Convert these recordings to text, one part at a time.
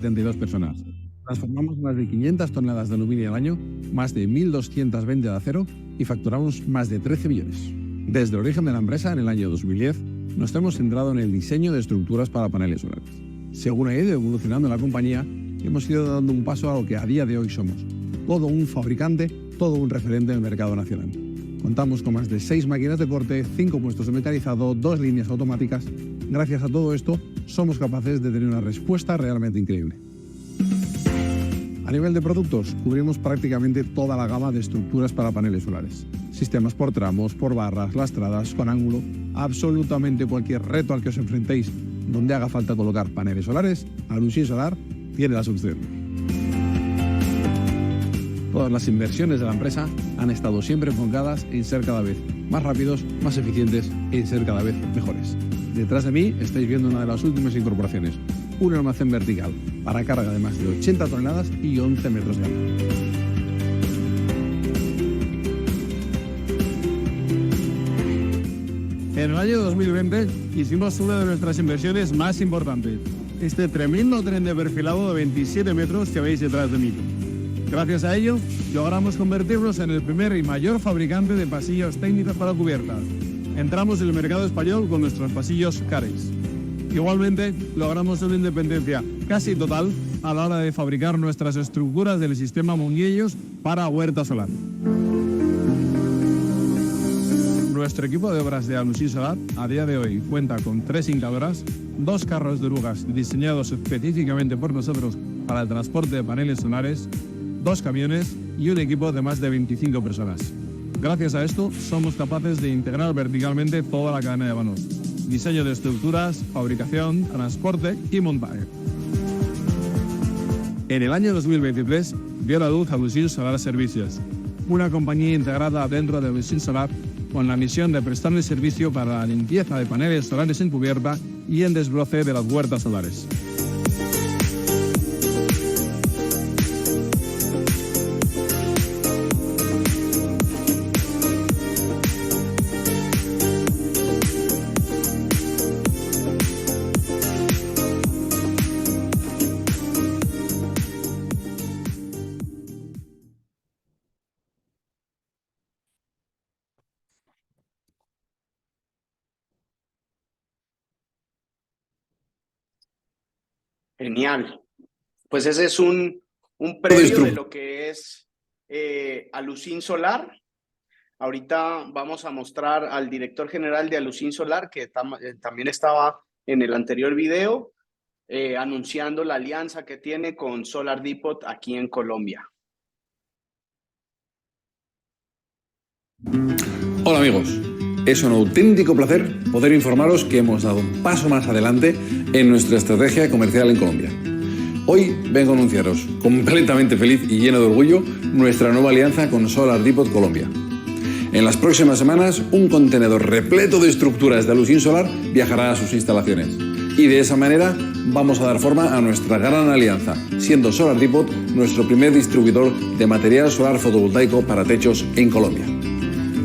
72 personas. Transformamos más de 500 toneladas de aluminio al año, más de 1.220 de acero y facturamos más de 13 millones. Desde el origen de la empresa, en el año 2010, nos hemos centrado en el diseño de estructuras para paneles solares. Según ha ido evolucionando la compañía, hemos ido dando un paso a lo que a día de hoy somos. Todo un fabricante, todo un referente en el mercado nacional. Contamos con más de 6 máquinas de corte, 5 puestos de mecanizado, 2 líneas automáticas. Gracias a todo esto, somos capaces de tener una respuesta realmente increíble. A nivel de productos, cubrimos prácticamente toda la gama de estructuras para paneles solares. Sistemas por tramos, por barras, lastradas, con ángulo, absolutamente cualquier reto al que os enfrentéis donde haga falta colocar paneles solares, Alusin Solar tiene la solución. Todas las inversiones de la empresa han estado siempre enfocadas en ser cada vez más rápidos, más eficientes y en ser cada vez mejores. Detrás de mí estáis viendo una de las últimas incorporaciones, un almacén vertical para carga de más de 80 toneladas y 11 metros de alto. En el año 2020 hicimos una de nuestras inversiones más importantes, este tremendo tren de perfilado de 27 metros que veis detrás de mí. Gracias a ello, logramos convertirnos en el primer y mayor fabricante de pasillos técnicos para cubiertas. Entramos en el mercado español con nuestros pasillos Carex. Igualmente, logramos una independencia casi total a la hora de fabricar nuestras estructuras del sistema Monguillos para huerta solar. Nuestro equipo de obras de Alusin Solar a día de hoy cuenta con 3 hincadoras, 2 carros de orugas diseñados específicamente por nosotros para el transporte de paneles solares, 2 camiones y un equipo de más de 25 personas. Gracias a esto, somos capaces de integrar verticalmente toda la cadena de manos. Diseño de estructuras, fabricación, transporte y montaje. En el año 2023 vio la luz Alusin Solar Servicios, una compañía integrada dentro de Alusin Solar con la misión de prestarle servicio para la limpieza de paneles solares en cubierta y en desbroce de las huertas solares. Genial. Pues ese es un previo de lo que es Alusin Solar. Ahorita vamos a mostrar al director general de Alusin Solar, que también estaba en el anterior video, anunciando la alianza que tiene con Solar Depot aquí en Colombia. Hola amigos, es un auténtico placer poder informaros que hemos dado un paso más adelante en nuestra estrategia comercial en Colombia. Hoy vengo a anunciaros, completamente feliz y lleno de orgullo, nuestra nueva alianza con Solar Depot Colombia. En las próximas semanas, un contenedor repleto de estructuras de Alusin Solar viajará a sus instalaciones. Y de esa manera vamos a dar forma a nuestra gran alianza, siendo Solar Depot nuestro primer distribuidor de material solar fotovoltaico para techos en Colombia.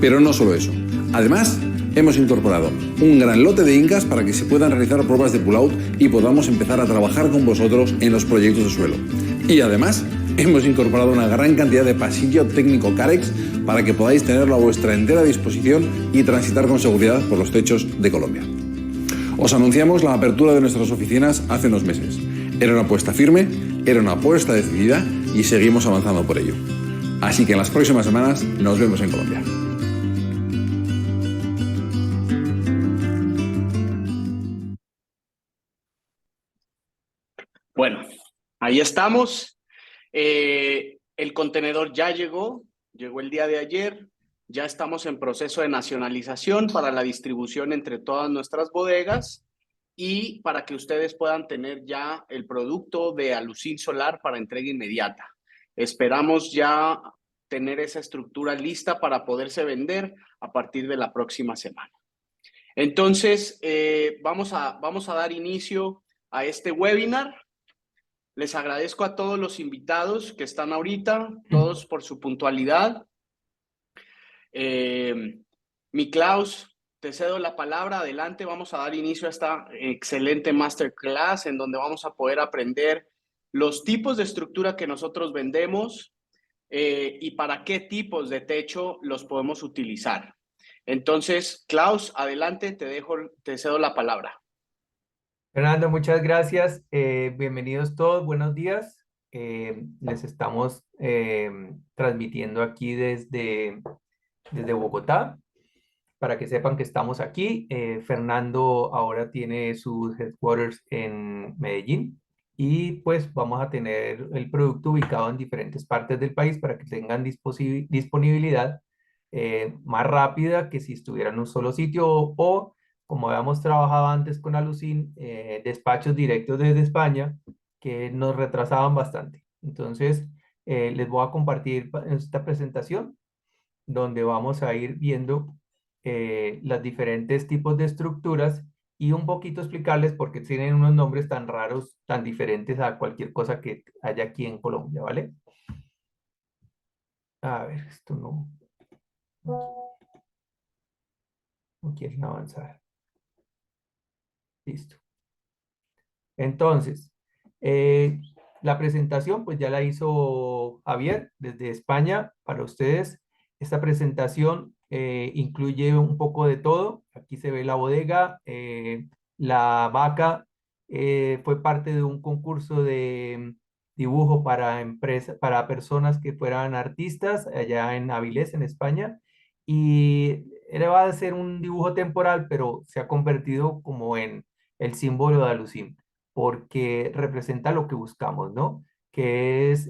Pero no solo eso. Además, hemos incorporado un gran lote de incas para que se puedan realizar pruebas de pull-out y podamos empezar a trabajar con vosotros en los proyectos de suelo. Y además, hemos incorporado una gran cantidad de pasillo técnico Carex para que podáis tenerlo a vuestra entera disposición y transitar con seguridad por los techos de Colombia. Os anunciamos la apertura de nuestras oficinas hace unos meses. Era una apuesta firme, era una apuesta decidida y seguimos avanzando por ello. Así que en las próximas semanas nos vemos en Colombia. Bueno, ahí estamos. El contenedor ya llegó el día de ayer. Ya estamos en proceso de nacionalización para la distribución entre todas nuestras bodegas y para que ustedes puedan tener ya el producto de Alusin Solar para entrega inmediata. Esperamos ya tener esa estructura lista para poderse vender a partir de la próxima semana. Entonces, vamos a dar inicio a este webinar. Les agradezco a todos los invitados que están ahorita, todos por su puntualidad. Mi Klaus, te cedo la palabra. Adelante, vamos a dar inicio a esta excelente masterclass en donde vamos a poder aprender los tipos de estructura que nosotros vendemos y para qué tipos de techo los podemos utilizar. Entonces, Klaus, adelante, te cedo la palabra. Fernando, muchas gracias. Bienvenidos todos, buenos días. Les estamos transmitiendo aquí desde Bogotá, para que sepan que estamos aquí. Fernando ahora tiene sus headquarters en Medellín y pues vamos a tener el producto ubicado en diferentes partes del país para que tengan disponibilidad más rápida que si estuvieran en un solo sitio o como habíamos trabajado antes con Alucin, despachos directos desde España que nos retrasaban bastante. Entonces, les voy a compartir esta presentación donde vamos a ir viendo los diferentes tipos de estructuras y un poquito explicarles por qué tienen unos nombres tan raros, tan diferentes a cualquier cosa que haya aquí en Colombia, ¿vale? A ver, esto no quieren avanzar. Listo. Entonces, la presentación pues ya la hizo Javier desde España para ustedes. Esta presentación incluye un poco de todo. Aquí se ve la bodega. La vaca fue parte de un concurso de dibujo para para personas que fueran artistas allá en Avilés, en España. Y va a ser un dibujo temporal, pero se ha convertido como en el símbolo de Alucin, porque representa lo que buscamos, ¿no? Que es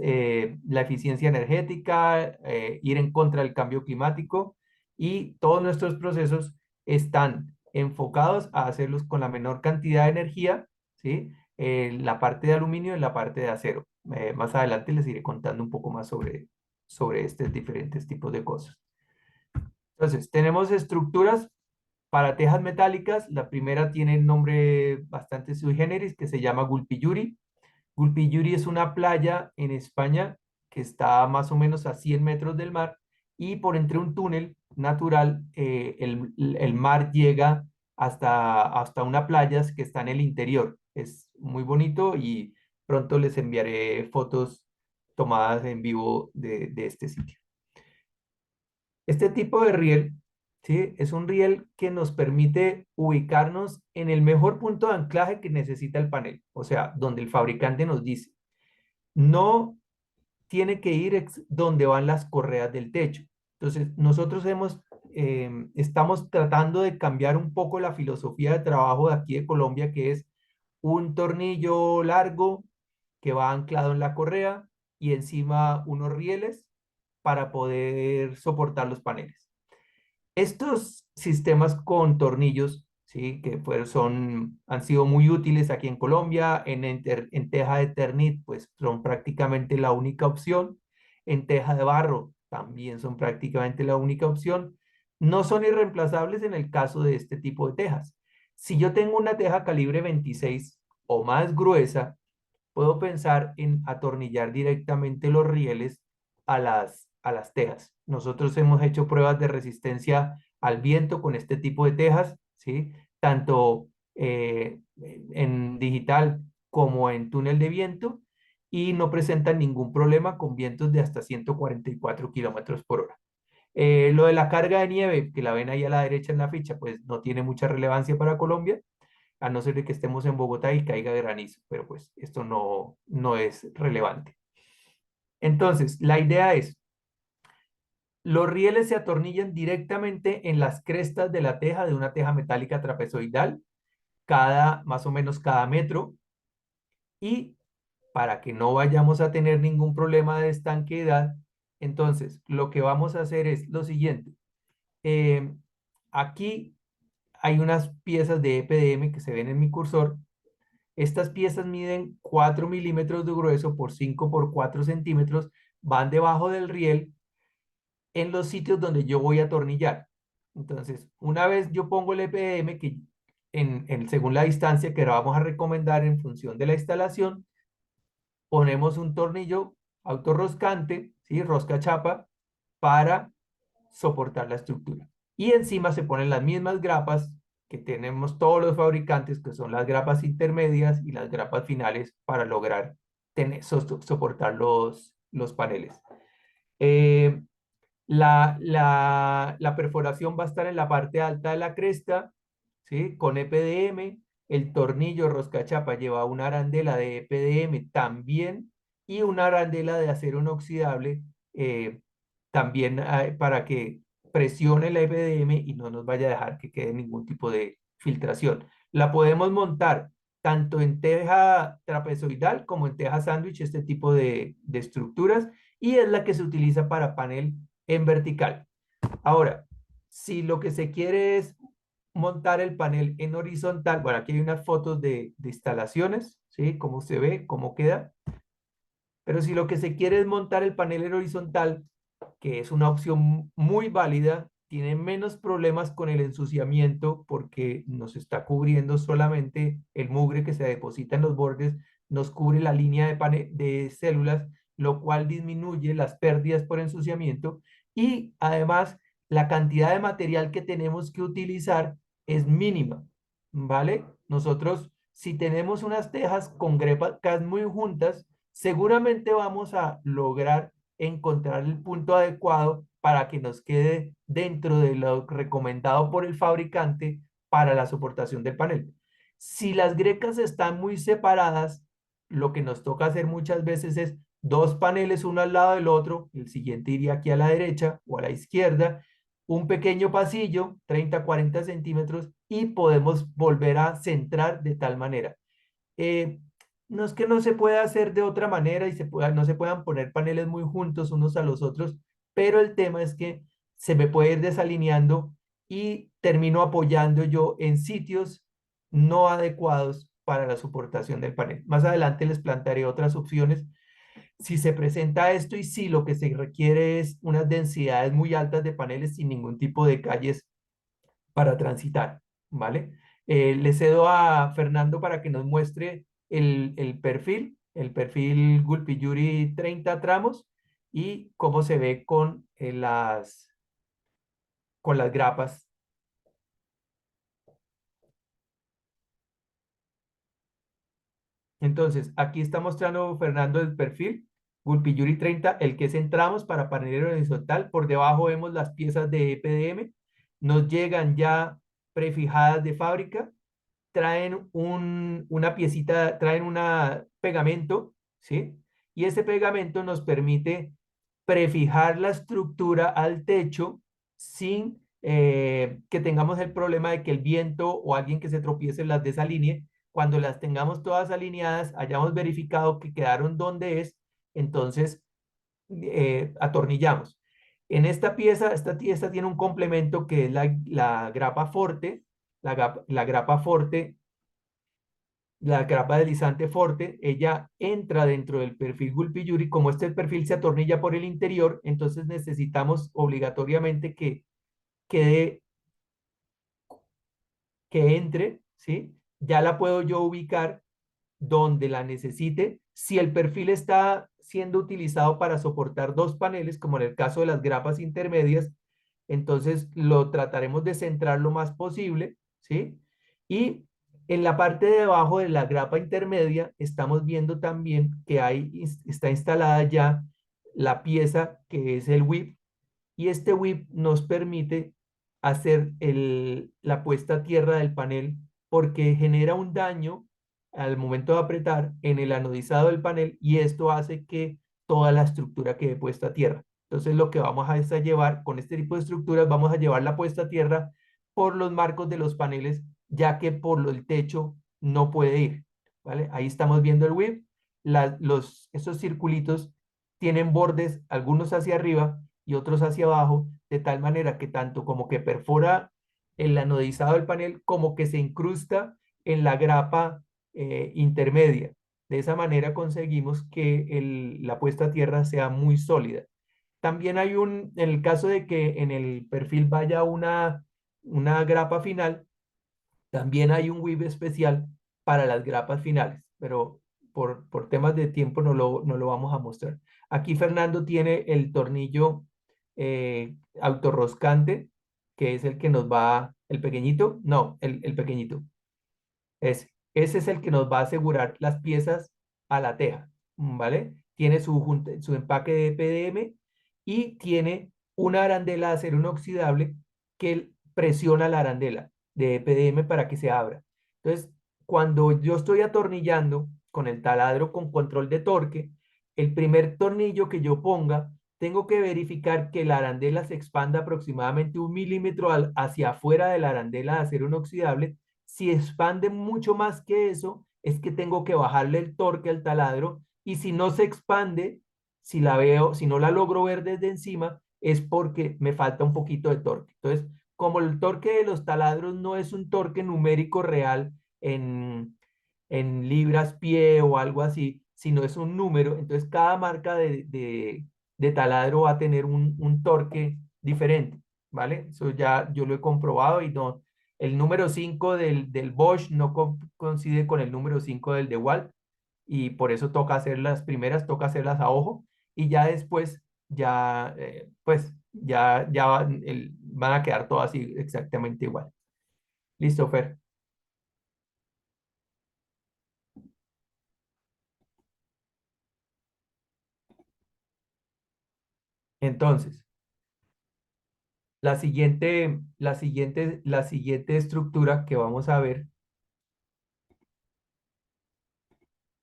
la eficiencia energética, ir en contra del cambio climático y todos nuestros procesos están enfocados a hacerlos con la menor cantidad de energía, ¿sí? La parte de aluminio y la parte de acero. Más adelante les iré contando un poco más sobre estos diferentes tipos de cosas. Entonces, tenemos estructuras para tejas metálicas. La primera tiene un nombre bastante sui generis que se llama Gulpiyuri. Gulpiyuri es una playa en España que está más o menos a 100 metros del mar y por entre un túnel natural el mar llega hasta una playa que está en el interior. Es muy bonito y pronto les enviaré fotos tomadas en vivo de este sitio. Este tipo de riel, ¿sí? Es un riel que nos permite ubicarnos en el mejor punto de anclaje que necesita el panel, o sea, donde el fabricante nos dice. No tiene que ir donde van las correas del techo. Entonces, nosotros estamos tratando de cambiar un poco la filosofía de trabajo de aquí de Colombia, que es un tornillo largo que va anclado en la correa y encima unos rieles para poder soportar los paneles. Estos sistemas con tornillos, ¿sí? Que han sido muy útiles aquí en Colombia, en teja de Eternit, pues son prácticamente la única opción. En teja de barro también son prácticamente la única opción. No son irreemplazables en el caso de este tipo de tejas. Si yo tengo una teja calibre 26 o más gruesa, puedo pensar en atornillar directamente los rieles a las tejas. Nosotros hemos hecho pruebas de resistencia al viento con este tipo de tejas, ¿sí? Tanto en digital como en túnel de viento y no presentan ningún problema con vientos de hasta 144 kilómetros por hora. Lo de la carga de nieve, que la ven ahí a la derecha en la ficha, pues no tiene mucha relevancia para Colombia, a no ser de que estemos en Bogotá y caiga granizo, pero pues esto no es relevante. Entonces, la idea es, los rieles se atornillan directamente en las crestas de la teja de una teja metálica trapezoidal, más o menos cada metro, y para que no vayamos a tener ningún problema de estanqueidad, entonces lo que vamos a hacer es lo siguiente. Aquí hay unas piezas de EPDM que se ven en mi cursor. Estas piezas miden 4 milímetros de grueso por 5 por 4 centímetros, van debajo del riel en los sitios donde yo voy a atornillar. Entonces, una vez yo pongo el EPDM, que según la distancia que vamos a recomendar en función de la instalación, ponemos un tornillo autorroscante, ¿sí? Rosca chapa, para soportar la estructura. Y encima se ponen las mismas grapas que tenemos todos los fabricantes, que son las grapas intermedias y las grapas finales para lograr soportar los paneles. Eh, la perforación va a estar en la parte alta de la cresta, ¿sí? Con EPDM. El tornillo roscachapa lleva una arandela de EPDM también y una arandela de acero inoxidable también para que presione la EPDM y no nos vaya a dejar que quede ningún tipo de filtración. La podemos montar tanto en teja trapezoidal como en teja sándwich, este tipo de estructuras, y es la que se utiliza para panel en vertical. Ahora, si lo que se quiere es montar el panel en horizontal, bueno, aquí hay unas fotos de instalaciones, ¿sí? Cómo se ve, cómo queda. Pero si lo que se quiere es montar el panel en horizontal, que es una opción muy válida, tiene menos problemas con el ensuciamiento porque nos está cubriendo solamente el mugre que se deposita en los bordes, nos cubre la línea de células, lo cual disminuye las pérdidas por ensuciamiento y además la cantidad de material que tenemos que utilizar es mínima, ¿vale? Nosotros, si tenemos unas tejas con grepas muy juntas, seguramente vamos a lograr encontrar el punto adecuado para que nos quede dentro de lo recomendado por el fabricante para la soportación del panel. Si las grecas están muy separadas, lo que nos toca hacer muchas veces es dos paneles uno al lado del otro, el siguiente iría aquí a la derecha o a la izquierda, un pequeño pasillo, 30-40 centímetros, y podemos volver a centrar de tal manera. Eh, no es que no se pueda hacer de otra manera y no se puedan poner paneles muy juntos unos a los otros, pero el tema es que se me puede ir desalineando y termino apoyando yo en sitios no adecuados para la soportación del panel. Más adelante les plantearé otras opciones si se presenta esto y si lo que se requiere es unas densidades muy altas de paneles sin ningún tipo de calles para transitar, ¿vale? Le cedo a Fernando para que nos muestre el perfil Gulpiyuri 30 tramos y cómo se ve con las grapas. Entonces, aquí está mostrando Fernando el perfil Gulpiyuri 30, el que es en tramos para panel horizontal. Por debajo vemos las piezas de EPDM. Nos llegan ya prefijadas de fábrica, traen una piecita, traen un pegamento, ¿sí? Y ese pegamento nos permite prefijar la estructura al techo sin que tengamos el problema de que el viento o alguien que se tropiece las desalinee. Cuando las tengamos todas alineadas, hayamos verificado que quedaron donde es, entonces atornillamos. En esta pieza, esta tiene un complemento que es la grapa forte. La grapa forte, la grapa deslizante forte, ella entra dentro del perfil Gulpiyuri. Como este perfil se atornilla por el interior, entonces necesitamos obligatoriamente quede, que entre, ¿sí? Ya la puedo yo ubicar donde la necesite. Si el perfil está siendo utilizado para soportar dos paneles, como en el caso de las grapas intermedias, entonces lo trataremos de centrar lo más posible, ¿sí? Y en la parte de abajo de la grapa intermedia estamos viendo también que está instalada ya la pieza que es el whip, y este whip nos permite hacer la puesta a tierra del panel porque genera un daño al momento de apretar en el anodizado del panel y esto hace que toda la estructura quede puesta a tierra. Entonces lo que vamos a es a llevar con este tipo de estructuras, vamos a llevar la puesta a tierra por los marcos de los paneles, ya que por el techo no puede ir, ¿vale? Ahí estamos viendo el whip. Esos circulitos tienen bordes, algunos hacia arriba y otros hacia abajo, de tal manera que tanto como que perfora el anodizado del panel, como que se incrusta en la grapa intermedia. De esa manera conseguimos que la puesta a tierra sea muy sólida. También hay en el caso de que en el perfil vaya una grapa final, también hay un whip especial para las grapas finales, pero por temas de tiempo no lo vamos a mostrar. Aquí Fernando tiene el tornillo autorroscante, que es el que nos va, el pequeñito, no, el pequeñito. Ese es el que nos va a asegurar las piezas a la teja. ¿vale? Tiene su empaque de EPDM y tiene una arandela de acero inoxidable que presiona la arandela de EPDM para que se abra. Entonces, cuando yo estoy atornillando con el taladro con control de torque, el primer tornillo que yo ponga, tengo que verificar que la arandela se expanda aproximadamente 1 milímetro hacia afuera de la arandela de acero inoxidable. Si expande mucho más que eso, es que tengo que bajarle el torque al taladro, y si no se expande, si la veo, si no la logro ver desde encima, es porque me falta un poquito de torque. Entonces, como el torque de los taladros no es un torque numérico real en libras pie o algo así, sino es un número, entonces cada marca de taladro va a tener un torque diferente, ¿vale? Eso ya yo lo he comprobado y no, el número 5 del Bosch no coincide con el número 5 del DeWalt, y por eso toca hacer las primeras, toca hacerlas a ojo, y ya después, ya, pues, ya van a quedar todas así exactamente igual. Listo, Fer. Entonces, la siguiente estructura que vamos a ver,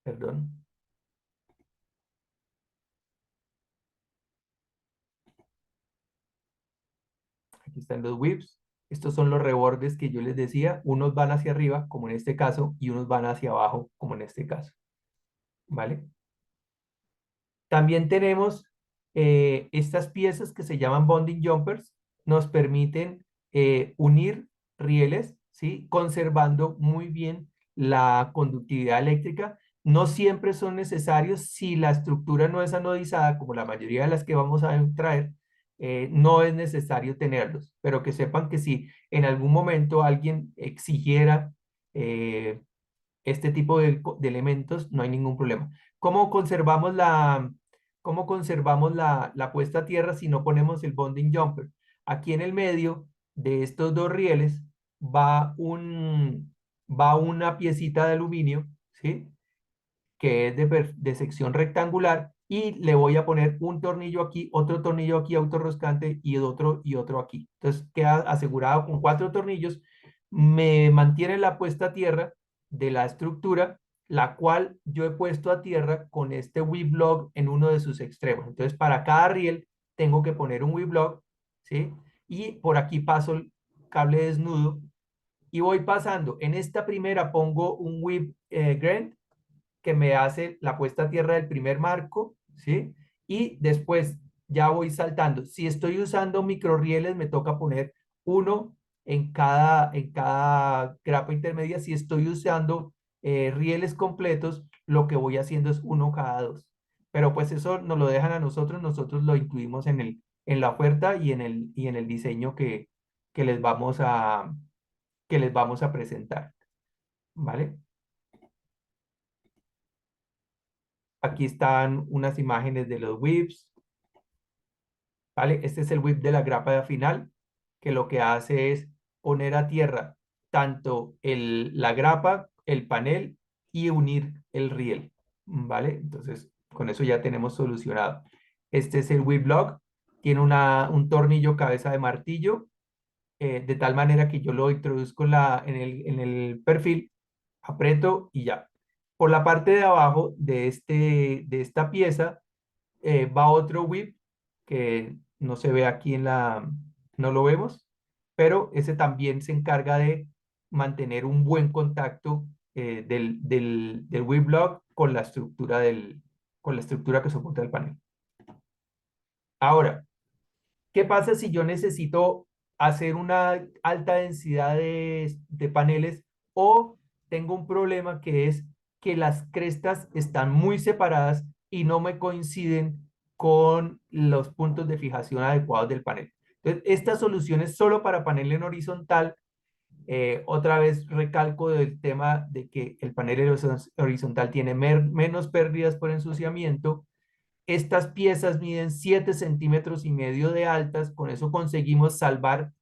perdón, aquí están los whips. Estos son los rebordes que yo les decía. Unos van hacia arriba, como en este caso, y unos van hacia abajo, como en este caso. ¿Vale? También tenemos estas piezas que se llaman bonding jumpers. Nos permiten unir rieles, ¿sí? Conservando muy bien la conductividad eléctrica. No siempre son necesarios si la estructura no es anodizada, como la mayoría de las que vamos a traer. No es necesario tenerlos, pero que sepan que si en algún momento alguien exigiera este tipo de elementos, no hay ningún problema. ¿Cómo conservamos la puesta a tierra si no ponemos el bonding jumper? Aquí en el medio de estos dos rieles va una piecita de aluminio, ¿sí? Que es de sección rectangular, y le voy a poner un tornillo aquí, otro tornillo aquí autorroscante y otro aquí. Entonces queda asegurado con 4 tornillos. Me mantiene la puesta a tierra de la estructura, la cual yo he puesto a tierra con este W-block en uno de sus extremos. Entonces, para cada riel tengo que poner un W-block, ¿sí? Y por aquí paso el cable desnudo y voy pasando. En esta primera pongo un whip Grant que me hace la puesta a tierra del primer marco, ¿sí? Y después ya voy saltando. Si estoy usando microrrieles, me toca poner uno en cada grapa intermedia. Si estoy usando rieles completos, lo que voy haciendo es uno cada 2. Pero pues eso nos lo dejan a nosotros lo incluimos en la oferta y en el diseño que les vamos a presentar, ¿vale? Aquí están unas imágenes de los whips, ¿vale? Este es el whip de la grapa final, que lo que hace es poner a tierra tanto la grapa, el panel, y unir el riel, ¿vale? Entonces, con eso ya tenemos solucionado. Este es el whip lock, tiene un tornillo cabeza de martillo, de tal manera que yo lo introduzco en el perfil, aprieto y ya. Por la parte de abajo de esta pieza va otro whip que no se ve aquí no lo vemos, pero ese también se encarga de mantener un buen contacto del whip lock con la estructura que soporta el panel. Ahora, ¿qué pasa si yo necesito hacer una alta densidad de paneles, o tengo un problema que es que las crestas están muy separadas y no me coinciden con los puntos de fijación adecuados del panel? Entonces, esta solución es solo para panel en horizontal. Otra vez recalco del tema de que el panel en horizontal tiene menos pérdidas por ensuciamiento. Estas piezas miden 7,5 centímetros de altas. Con eso conseguimos salvar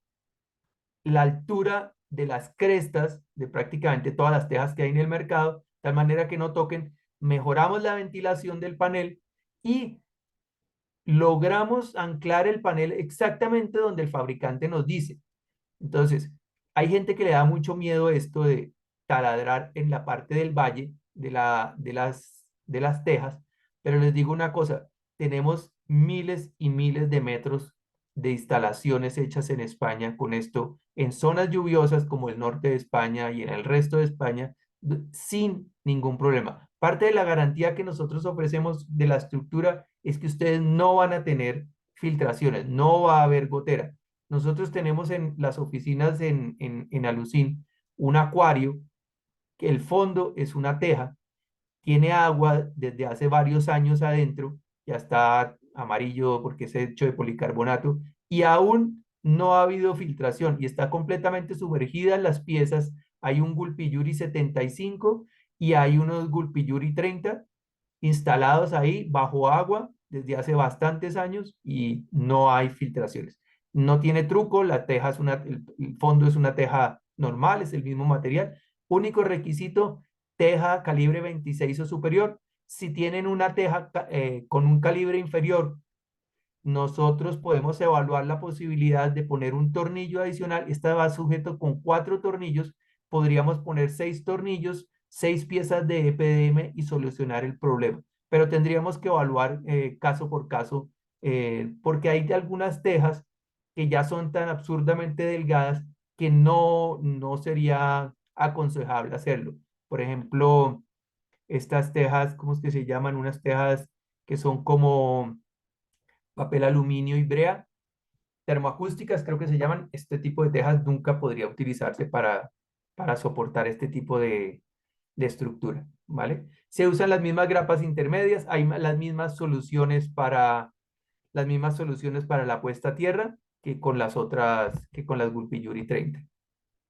la altura de las crestas de prácticamente todas las tejas que hay en el mercado, de tal manera que no toquen mejoramos la ventilación del panel y logramos anclar el panel exactamente donde el fabricante nos dice. Entonces, hay gente que le da mucho miedo esto de taladrar en la parte del valle de las tejas, pero les digo una cosa, tenemos miles y miles de metros de instalaciones hechas en España con esto, en zonas lluviosas como el norte de España y en el resto de España, sin ningún problema. Parte de la garantía que nosotros ofrecemos de la estructura es que ustedes no van a tener filtraciones, no va a haber gotera. Nosotros tenemos en las oficinas en Alucín un acuario, que el fondo es una teja, tiene agua desde hace varios años adentro, ya está amarillo porque es hecho de policarbonato, y aún no ha habido filtración y está completamente sumergida en las piezas. Hay un Gulpiyuri 75 y hay unos Gulpiyuri 30 instalados ahí bajo agua desde hace bastantes años y no hay filtraciones. No tiene truco, la teja es el fondo es una teja normal, es el mismo material. Único requisito, teja calibre 26 o superior. Si tienen una teja con un calibre inferior, nosotros podemos evaluar la posibilidad de poner un tornillo adicional. Esta va sujeto con 4 tornillos. Podríamos poner 6 tornillos, 6 piezas de EPDM y solucionar el problema. Pero tendríamos que evaluar caso por caso, porque hay de algunas tejas que ya son tan absurdamente delgadas que no sería aconsejable hacerlo. Por ejemplo, estas tejas, ¿cómo es que se llaman? Unas tejas que son como papel aluminio y brea, termoacústicas creo que se llaman. Este tipo de tejas nunca podría utilizarse para soportar este tipo de estructura, ¿vale? Se usan las mismas grapas intermedias, hay las mismas soluciones para la puesta a tierra que con las otras, que con las Gulpiyuri 30,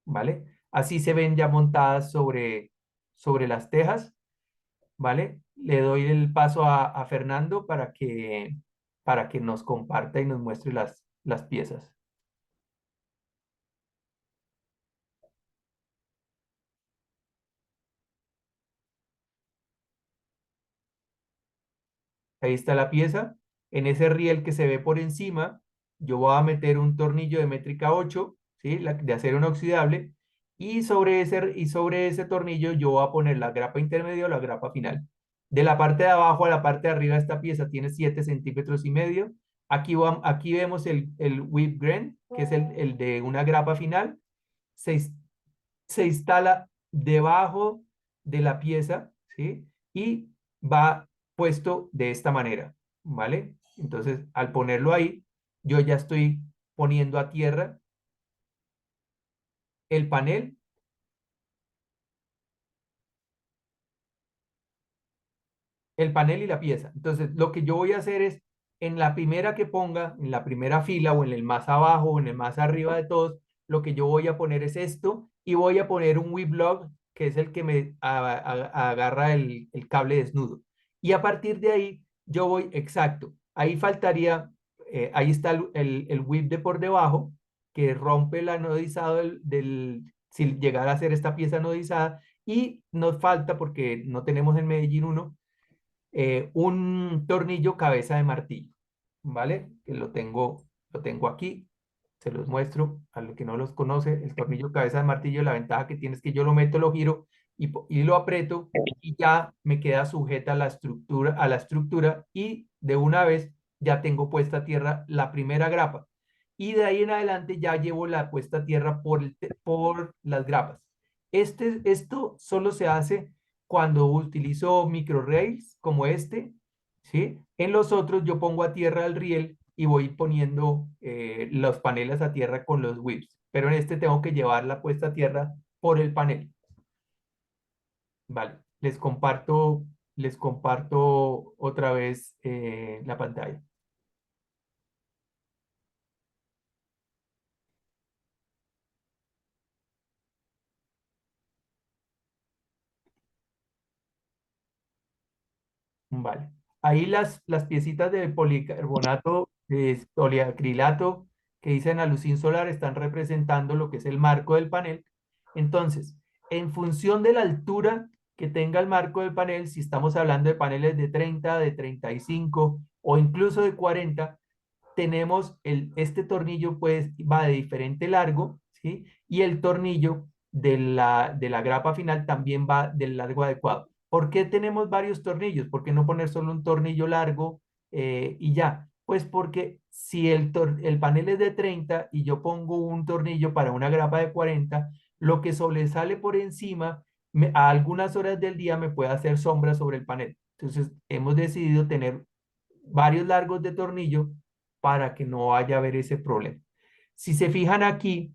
¿vale? Así se ven ya montadas sobre las tejas, ¿vale? Le doy el paso a Fernando para que nos comparta y nos muestre las piezas. Ahí está la pieza. En ese riel que se ve por encima, yo voy a meter un tornillo de métrica 8, ¿sí? De acero inoxidable, y sobre ese tornillo yo voy a poner la grapa intermedia o la grapa final. De la parte de abajo a la parte de arriba, esta pieza tiene 7 centímetros y medio. Aquí vemos el whip grain, que es el de una grapa final. Se, se instala debajo de la pieza, ¿sí? Y va puesto de esta manera, ¿vale? Entonces, al ponerlo ahí, yo ya estoy poniendo a tierra el panel, y la pieza. Entonces, lo que yo voy a hacer es, en la primera que ponga, en la primera fila o en el más abajo o en el más arriba de todos, lo que yo voy a poner es esto y voy a poner un whip lock, que es el que me agarra el cable desnudo. Y a partir de ahí, yo voy, exacto, ahí faltaría, ahí está el whip de por debajo, que rompe el anodizado si llegara a ser esta pieza anodizada, y nos falta, porque no tenemos en Medellín uno, un tornillo cabeza de martillo, ¿vale? Que lo tengo aquí, se los muestro a los que no los conoce. El tornillo cabeza de martillo, la ventaja que tiene es que yo lo meto, lo giro y lo aprieto y ya me queda sujeta a la estructura y de una vez ya tengo puesta a tierra la primera grapa. Y de ahí en adelante ya llevo la puesta a tierra por las grapas. Esto solo se hace cuando utilizo microrails como este, ¿sí? En los otros yo pongo a tierra el riel y voy poniendo los paneles a tierra con los whips, pero en este tengo que llevar la puesta a tierra por el panel. Vale, les comparto otra vez la pantalla. Vale. Ahí las piecitas de policarbonato, de poliacrilato que dicen alucin solar están representando lo que es el marco del panel. Entonces, en función de la altura que tenga el marco del panel, si estamos hablando de paneles de 30, de 35 o incluso de 40, tenemos este tornillo pues va de diferente largo, ¿sí? Y el tornillo de la grapa final también va del largo adecuado. ¿Por qué tenemos varios tornillos? ¿Por qué no poner solo un tornillo largo y ya? Pues porque si el panel es de 30 y yo pongo un tornillo para una grapa de 40, lo que sobresale por encima a algunas horas del día me puede hacer sombra sobre el panel. Entonces hemos decidido tener varios largos de tornillo para que no vaya a haber ese problema. Si se fijan aquí,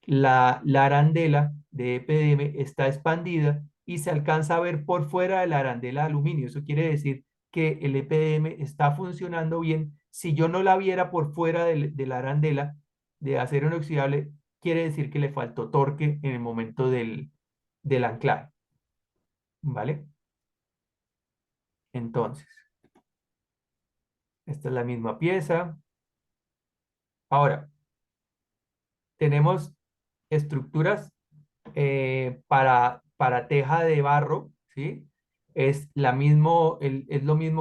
la arandela de EPDM está expandida y se alcanza a ver por fuera de la arandela de aluminio. Eso quiere decir que el EPDM está funcionando bien. Si yo no la viera por fuera de la arandela de acero inoxidable, quiere decir que le faltó torque en el momento del anclaje. ¿Vale? Entonces, esta es la misma pieza. Ahora, tenemos estructuras para teja de barro, ¿sí? Es lo mismo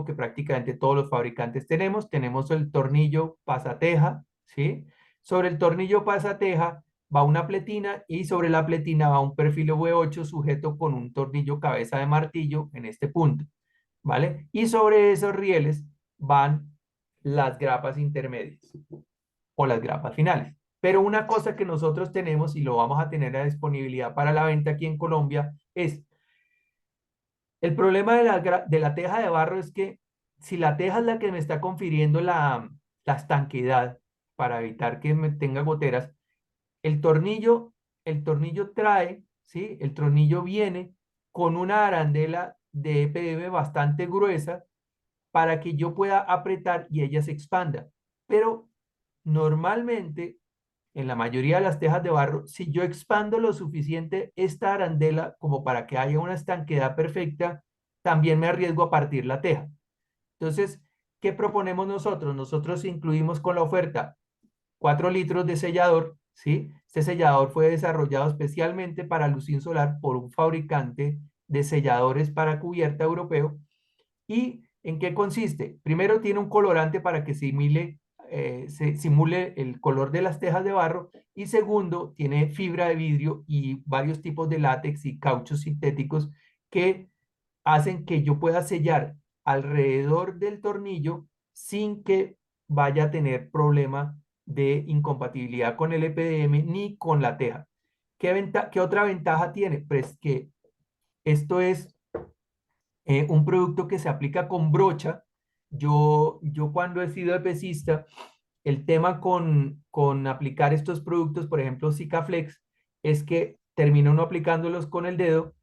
que prácticamente todos los fabricantes tenemos. Tenemos el tornillo pasateja, ¿sí? Sobre el tornillo pasateja va una pletina y sobre la pletina va un perfil V8 sujeto con un tornillo cabeza de martillo en este punto, ¿vale? Y sobre esos rieles van las grapas intermedias o las grapas finales. Pero una cosa que nosotros tenemos y lo vamos a tener a disponibilidad para la venta aquí en Colombia es el problema de la teja de barro es que si la teja es la que me está confiriendo la estanqueidad para evitar que me tenga goteras, el tornillo, el tornillo trae, ¿sí? El tornillo viene con una arandela de EPDM bastante gruesa para que yo pueda apretar y ella se expanda. Pero normalmente, en la mayoría de las tejas de barro, si yo expando lo suficiente esta arandela como para que haya una estanqueidad perfecta, también me arriesgo a partir la teja. Entonces, ¿qué proponemos nosotros? Nosotros incluimos con la oferta 4 litros de sellador, ¿sí? Este sellador fue desarrollado especialmente para luz insolar por un fabricante de selladores para cubierta europeo. ¿Y en qué consiste? Primero tiene un colorante para que se simule el color de las tejas de barro y segundo tiene fibra de vidrio y varios tipos de látex y cauchos sintéticos que hacen que yo pueda sellar alrededor del tornillo sin que vaya a tener problema de incompatibilidad con el EPDM ni con la teja. ¿Qué otra ventaja tiene? Pues que esto es un producto que se aplica con brocha. Yo cuando he sido EPCista, el tema con aplicar estos productos, por ejemplo, Sikaflex, es que termina uno aplicándolos con el dedo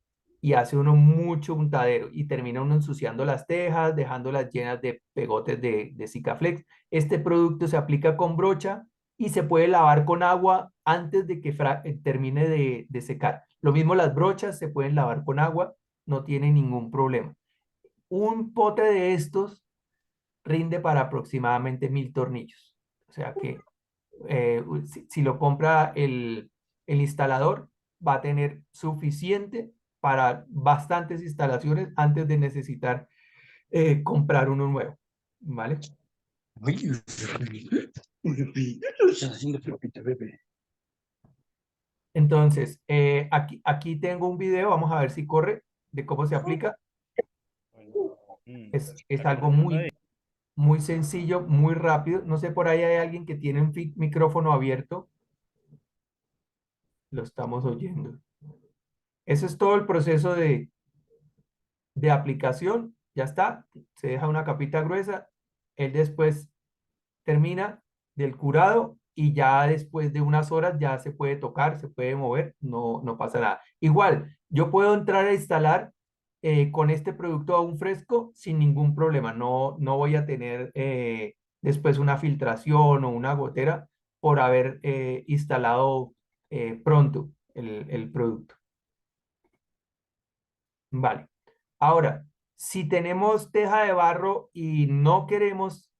y hace uno mucho untadero y termina uno ensuciando las tejas, dejándolas llenas de pegotes de Sikaflex. Este producto se aplica con brocha y se puede lavar con agua antes de que termine de secar. Lo mismo las brochas se pueden lavar con agua, no tiene ningún problema. Un pote de estos rinde para aproximadamente 1000 tornillos. O sea que si lo compra el instalador, va a tener suficiente para bastantes instalaciones antes de necesitar comprar uno nuevo. ¿Vale? Entonces, aquí tengo un video, vamos a ver si corre, de cómo se aplica. Es algo muy sencillo, muy rápido. No sé, por ahí hay alguien que tiene un micrófono abierto. Lo estamos oyendo. Ese es todo el proceso de aplicación. Ya está. Se deja una capita gruesa. Él después termina del curado y ya después de unas horas ya se puede tocar, se puede mover. No pasa nada. Igual, yo puedo entrar a instalar con este producto aún fresco sin ningún problema. No voy a tener después una filtración o una gotera por haber instalado pronto el producto. Vale. Ahora, si tenemos teja de barro y no queremos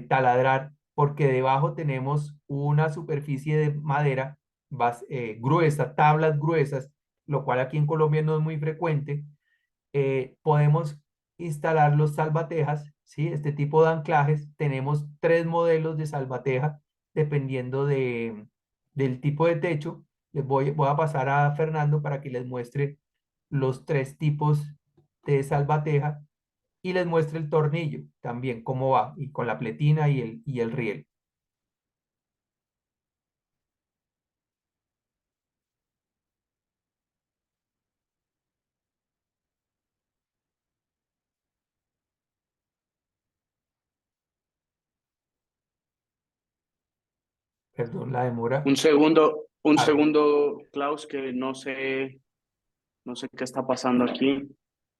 taladrar porque debajo tenemos una superficie de madera gruesa, tablas gruesas lo cual aquí en Colombia no es muy frecuente, podemos instalar los salvatejas, ¿sí? Este tipo de anclajes. Tenemos 3 modelos de salvateja dependiendo del tipo de techo. Voy a pasar a Fernando para que les muestre los 3 tipos de salvateja y les muestre el tornillo también, cómo va, y con la pletina y el riel. Perdón la demora. Un A ver, segundo, Klaus, que no sé qué está pasando aquí.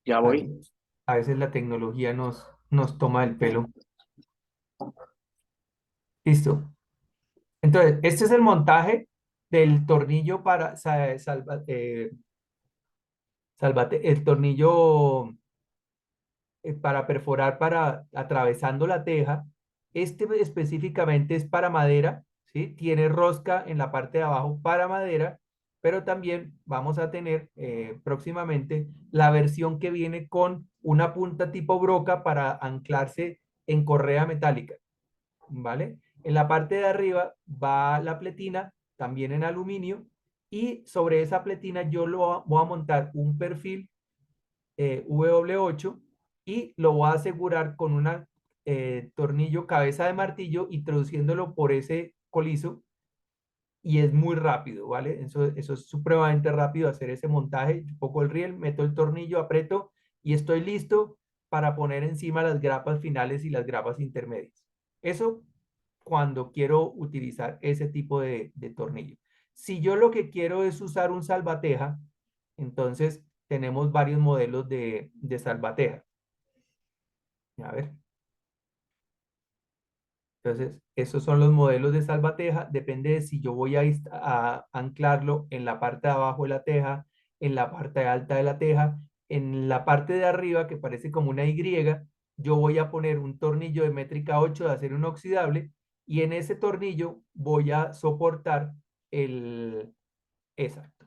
Ya vale. voy. A veces la tecnología nos toma el pelo. Listo. Entonces, este es el montaje del tornillo para el tornillo para perforar para atravesando la teja. Este específicamente es para madera, ¿sí? Tiene rosca en la parte de abajo para madera, pero también vamos a tener próximamente la versión que viene con una punta tipo broca para anclarse en correa metálica, ¿vale? En la parte de arriba va la pletina, también en aluminio, y sobre esa pletina yo voy a montar un perfil W8 y lo voy a asegurar con un tornillo cabeza de martillo introduciéndolo por ese colizo y es muy rápido, ¿vale? Eso es supremamente rápido hacer ese montaje. Pongo el riel, meto el tornillo, aprieto y estoy listo para poner encima las grapas finales y las grapas intermedias. Eso cuando quiero utilizar ese tipo de tornillo. Si yo lo que quiero es usar un salvateja, entonces tenemos varios modelos de salvateja. A ver. Entonces, esos son los modelos de salvateja. Depende de si yo voy a anclarlo en la parte de abajo de la teja, en la parte alta de la teja, en la parte de arriba que parece como una Y, yo voy a poner un tornillo de métrica 8 de acero inoxidable y en ese tornillo voy a soportar el, exacto,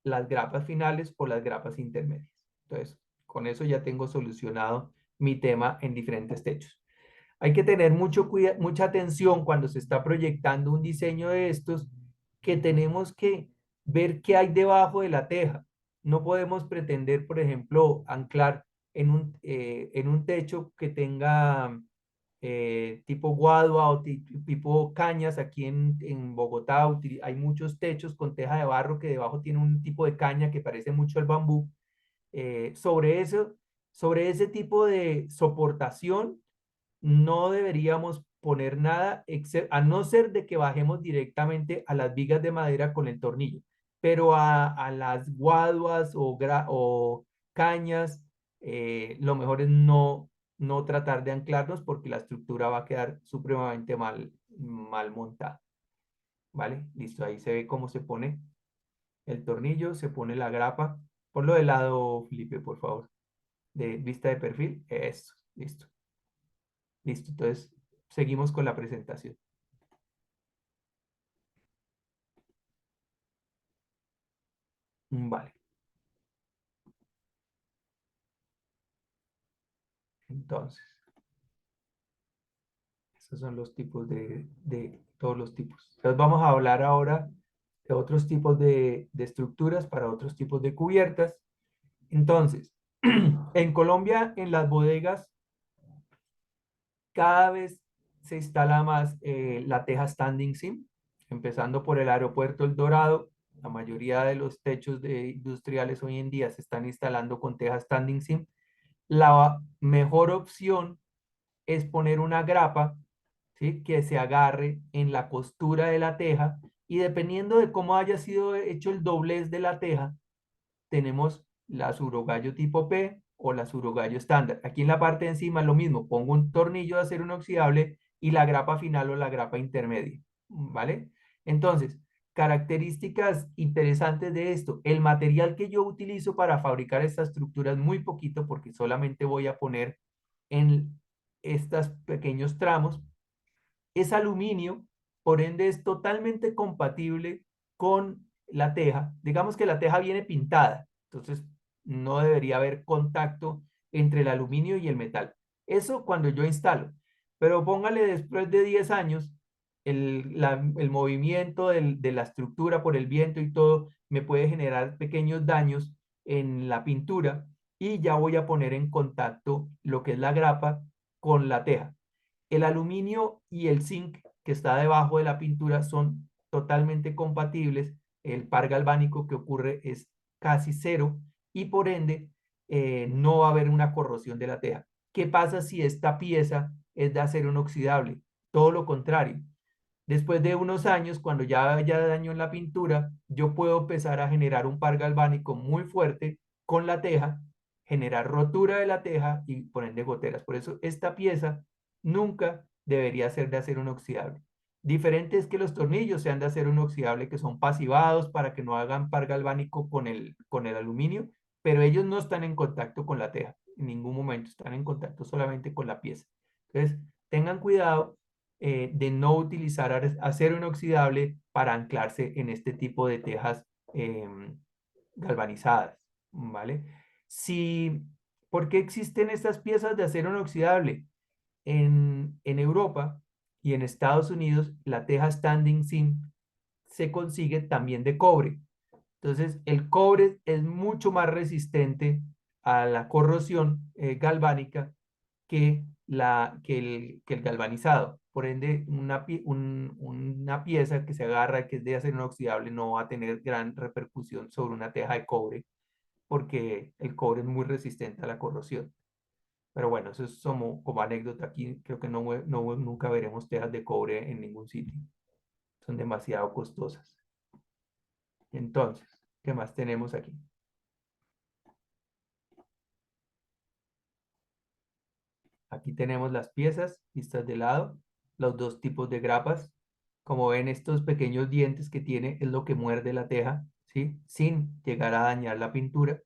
las grapas finales por las grapas intermedias. Entonces, con eso ya tengo solucionado mi tema en diferentes techos. Hay que tener mucha atención cuando se está proyectando un diseño de estos, que tenemos que ver qué hay debajo de la teja. No podemos pretender, por ejemplo, anclar en un techo que tenga tipo guadua o tipo cañas. Aquí en Bogotá hay muchos techos con teja de barro que debajo tiene un tipo de caña que parece mucho el bambú. Sobre eso, sobre ese tipo de soportación, no deberíamos poner nada, a no ser de que bajemos directamente a las vigas de madera con el tornillo, pero a las guaduas o cañas, lo mejor es no tratar de anclarnos porque la estructura va a quedar supremamente mal montada. ¿Vale? Listo, ahí se ve cómo se pone el tornillo, se pone la grapa. Ponlo de lado, Felipe, por favor, de vista de perfil. Eso, listo. Listo, entonces seguimos con la presentación. Vale. Entonces, estos son los tipos de todos los tipos. Entonces vamos a hablar ahora de otros tipos de estructuras para otros tipos de cubiertas. Entonces, en Colombia, en las bodegas, cada vez se instala más la teja standing seam, empezando por el aeropuerto El Dorado. La mayoría de los techos industriales hoy en día se están instalando con teja standing seam. La mejor opción es poner una grapa, ¿sí? Que se agarre en la costura de la teja y dependiendo de cómo haya sido hecho el doblez de la teja, tenemos la surogallo tipo P o la surogallo estándar. Aquí en la parte de encima lo mismo, pongo un tornillo de acero inoxidable y la grapa final o la grapa intermedia, ¿vale? Entonces, características interesantes de esto. El material que yo utilizo para fabricar esta estructura es muy poquito porque solamente voy a poner en estos pequeños tramos. Es aluminio, por ende es totalmente compatible con la teja, digamos que la teja viene pintada, entonces no debería haber contacto entre el aluminio y el metal. Eso cuando yo instalo, pero póngale después de 10 años, el movimiento de la estructura por el viento y todo me puede generar pequeños daños en la pintura y ya voy a poner en contacto lo que es la grapa con la teja. El aluminio y el zinc que está debajo de la pintura son totalmente compatibles. El par galvánico que ocurre es casi cero y por ende no va a haber una corrosión de la teja. ¿Qué pasa si esta pieza es de acero inoxidable? Todo lo contrario. Después de unos años, cuando ya haya daño en la pintura, yo puedo empezar a generar un par galvánico muy fuerte con la teja, generar rotura de la teja y por ende goteras. Por eso esta pieza nunca debería ser de acero inoxidable. Diferente es que los tornillos sean de acero inoxidable, que son pasivados para que no hagan par galvánico con el aluminio, pero ellos no están en contacto con la teja en ningún momento, están en contacto solamente con la pieza. Entonces, tengan cuidado de no utilizar acero inoxidable para anclarse en este tipo de tejas galvanizadas, ¿vale? Si, ¿por qué existen estas piezas de acero inoxidable? En Europa y en Estados Unidos, la teja standing seam se consigue también de cobre. Entonces, el cobre es mucho más resistente a la corrosión galvánica que el galvanizado. Por ende, una pieza que se agarra, que es de acero inoxidable, no va a tener gran repercusión sobre una teja de cobre, porque el cobre es muy resistente a la corrosión. Pero bueno, eso es como anécdota. Aquí creo que nunca veremos tejas de cobre en ningún sitio. Son demasiado costosas. Entonces, ¿qué más tenemos aquí? Aquí tenemos las piezas vistas de lado, los dos tipos de grapas. Como ven, estos pequeños dientes que tiene es lo que muerde la teja, ¿sí? Sin llegar a dañar la pintura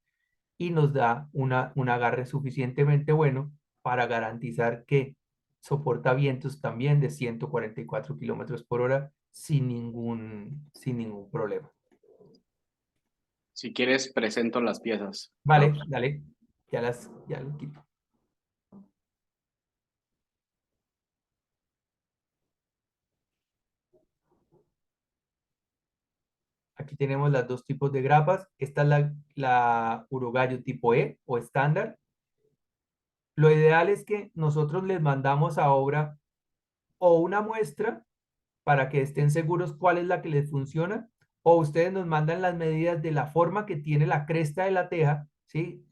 y nos da un agarre suficientemente bueno para garantizar que soporta vientos también de 144 kilómetros por hora sin ningún problema. Si quieres, presento las piezas, Vale, ¿no? dale, ya las quito. Aquí tenemos los dos tipos de grapas. Esta es la urogallo tipo E o estándar. Lo ideal es que nosotros les mandamos a obra o una muestra para que estén seguros cuál es la que les funciona, o ustedes nos mandan las medidas de la forma que tiene la cresta de la teja, ¿sí?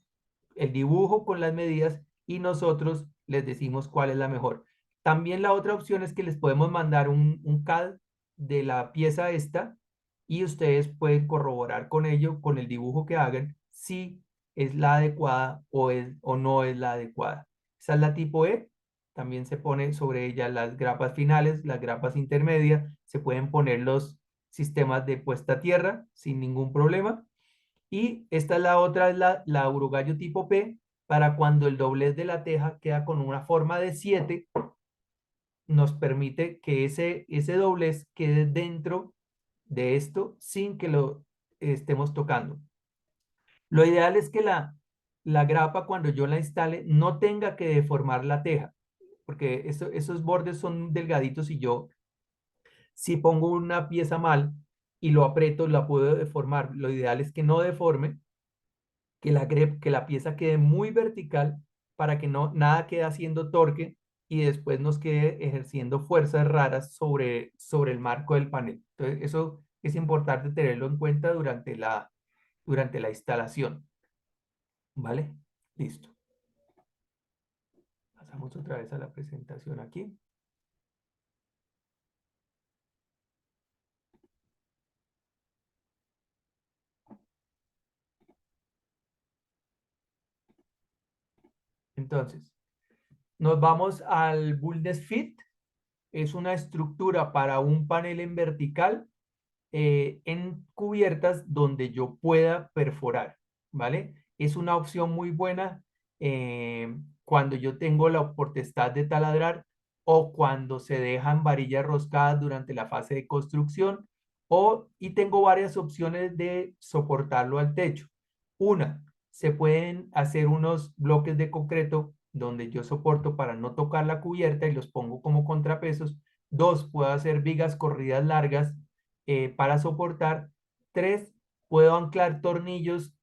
El dibujo con las medidas y nosotros les decimos cuál es la mejor. También la otra opción es que les podemos mandar un CAD de la pieza esta y ustedes pueden corroborar con ello, con el dibujo que hagan, si es la adecuada o no es la adecuada. Esa es la tipo E. También se pone sobre ella las grapas finales, las grapas intermedias. Se pueden poner los sistemas de puesta a tierra sin ningún problema. Y esta es la otra, es la urogallo tipo P, para cuando el doblez de la teja queda con una forma de 7, nos permite que ese doblez quede dentro de esto sin que lo estemos tocando. Lo ideal es que la grapa cuando yo la instale no tenga que deformar la teja, porque esos bordes son delgaditos y yo si pongo una pieza mal y lo aprieto la puedo deformar. Lo ideal es que no deforme, que la pieza quede muy vertical para que nada quede haciendo torque y después nos quede ejerciendo fuerzas raras sobre el marco del panel. Entonces, eso es importante tenerlo en cuenta durante la instalación. ¿Vale? Listo. Pasamos otra vez a la presentación aquí. Entonces, nos vamos al Bullness Fit. Es una estructura para un panel en vertical en cubiertas donde yo pueda perforar, ¿vale? Es una opción muy buena cuando yo tengo la potestad de taladrar o cuando se dejan varillas roscadas durante la fase de construcción Y tengo varias opciones de soportarlo al techo. Una, se pueden hacer unos bloques de concreto donde yo soporto para no tocar la cubierta y los pongo como contrapesos. Dos, puedo hacer vigas corridas largas para soportar. Tres, puedo anclar tornillos,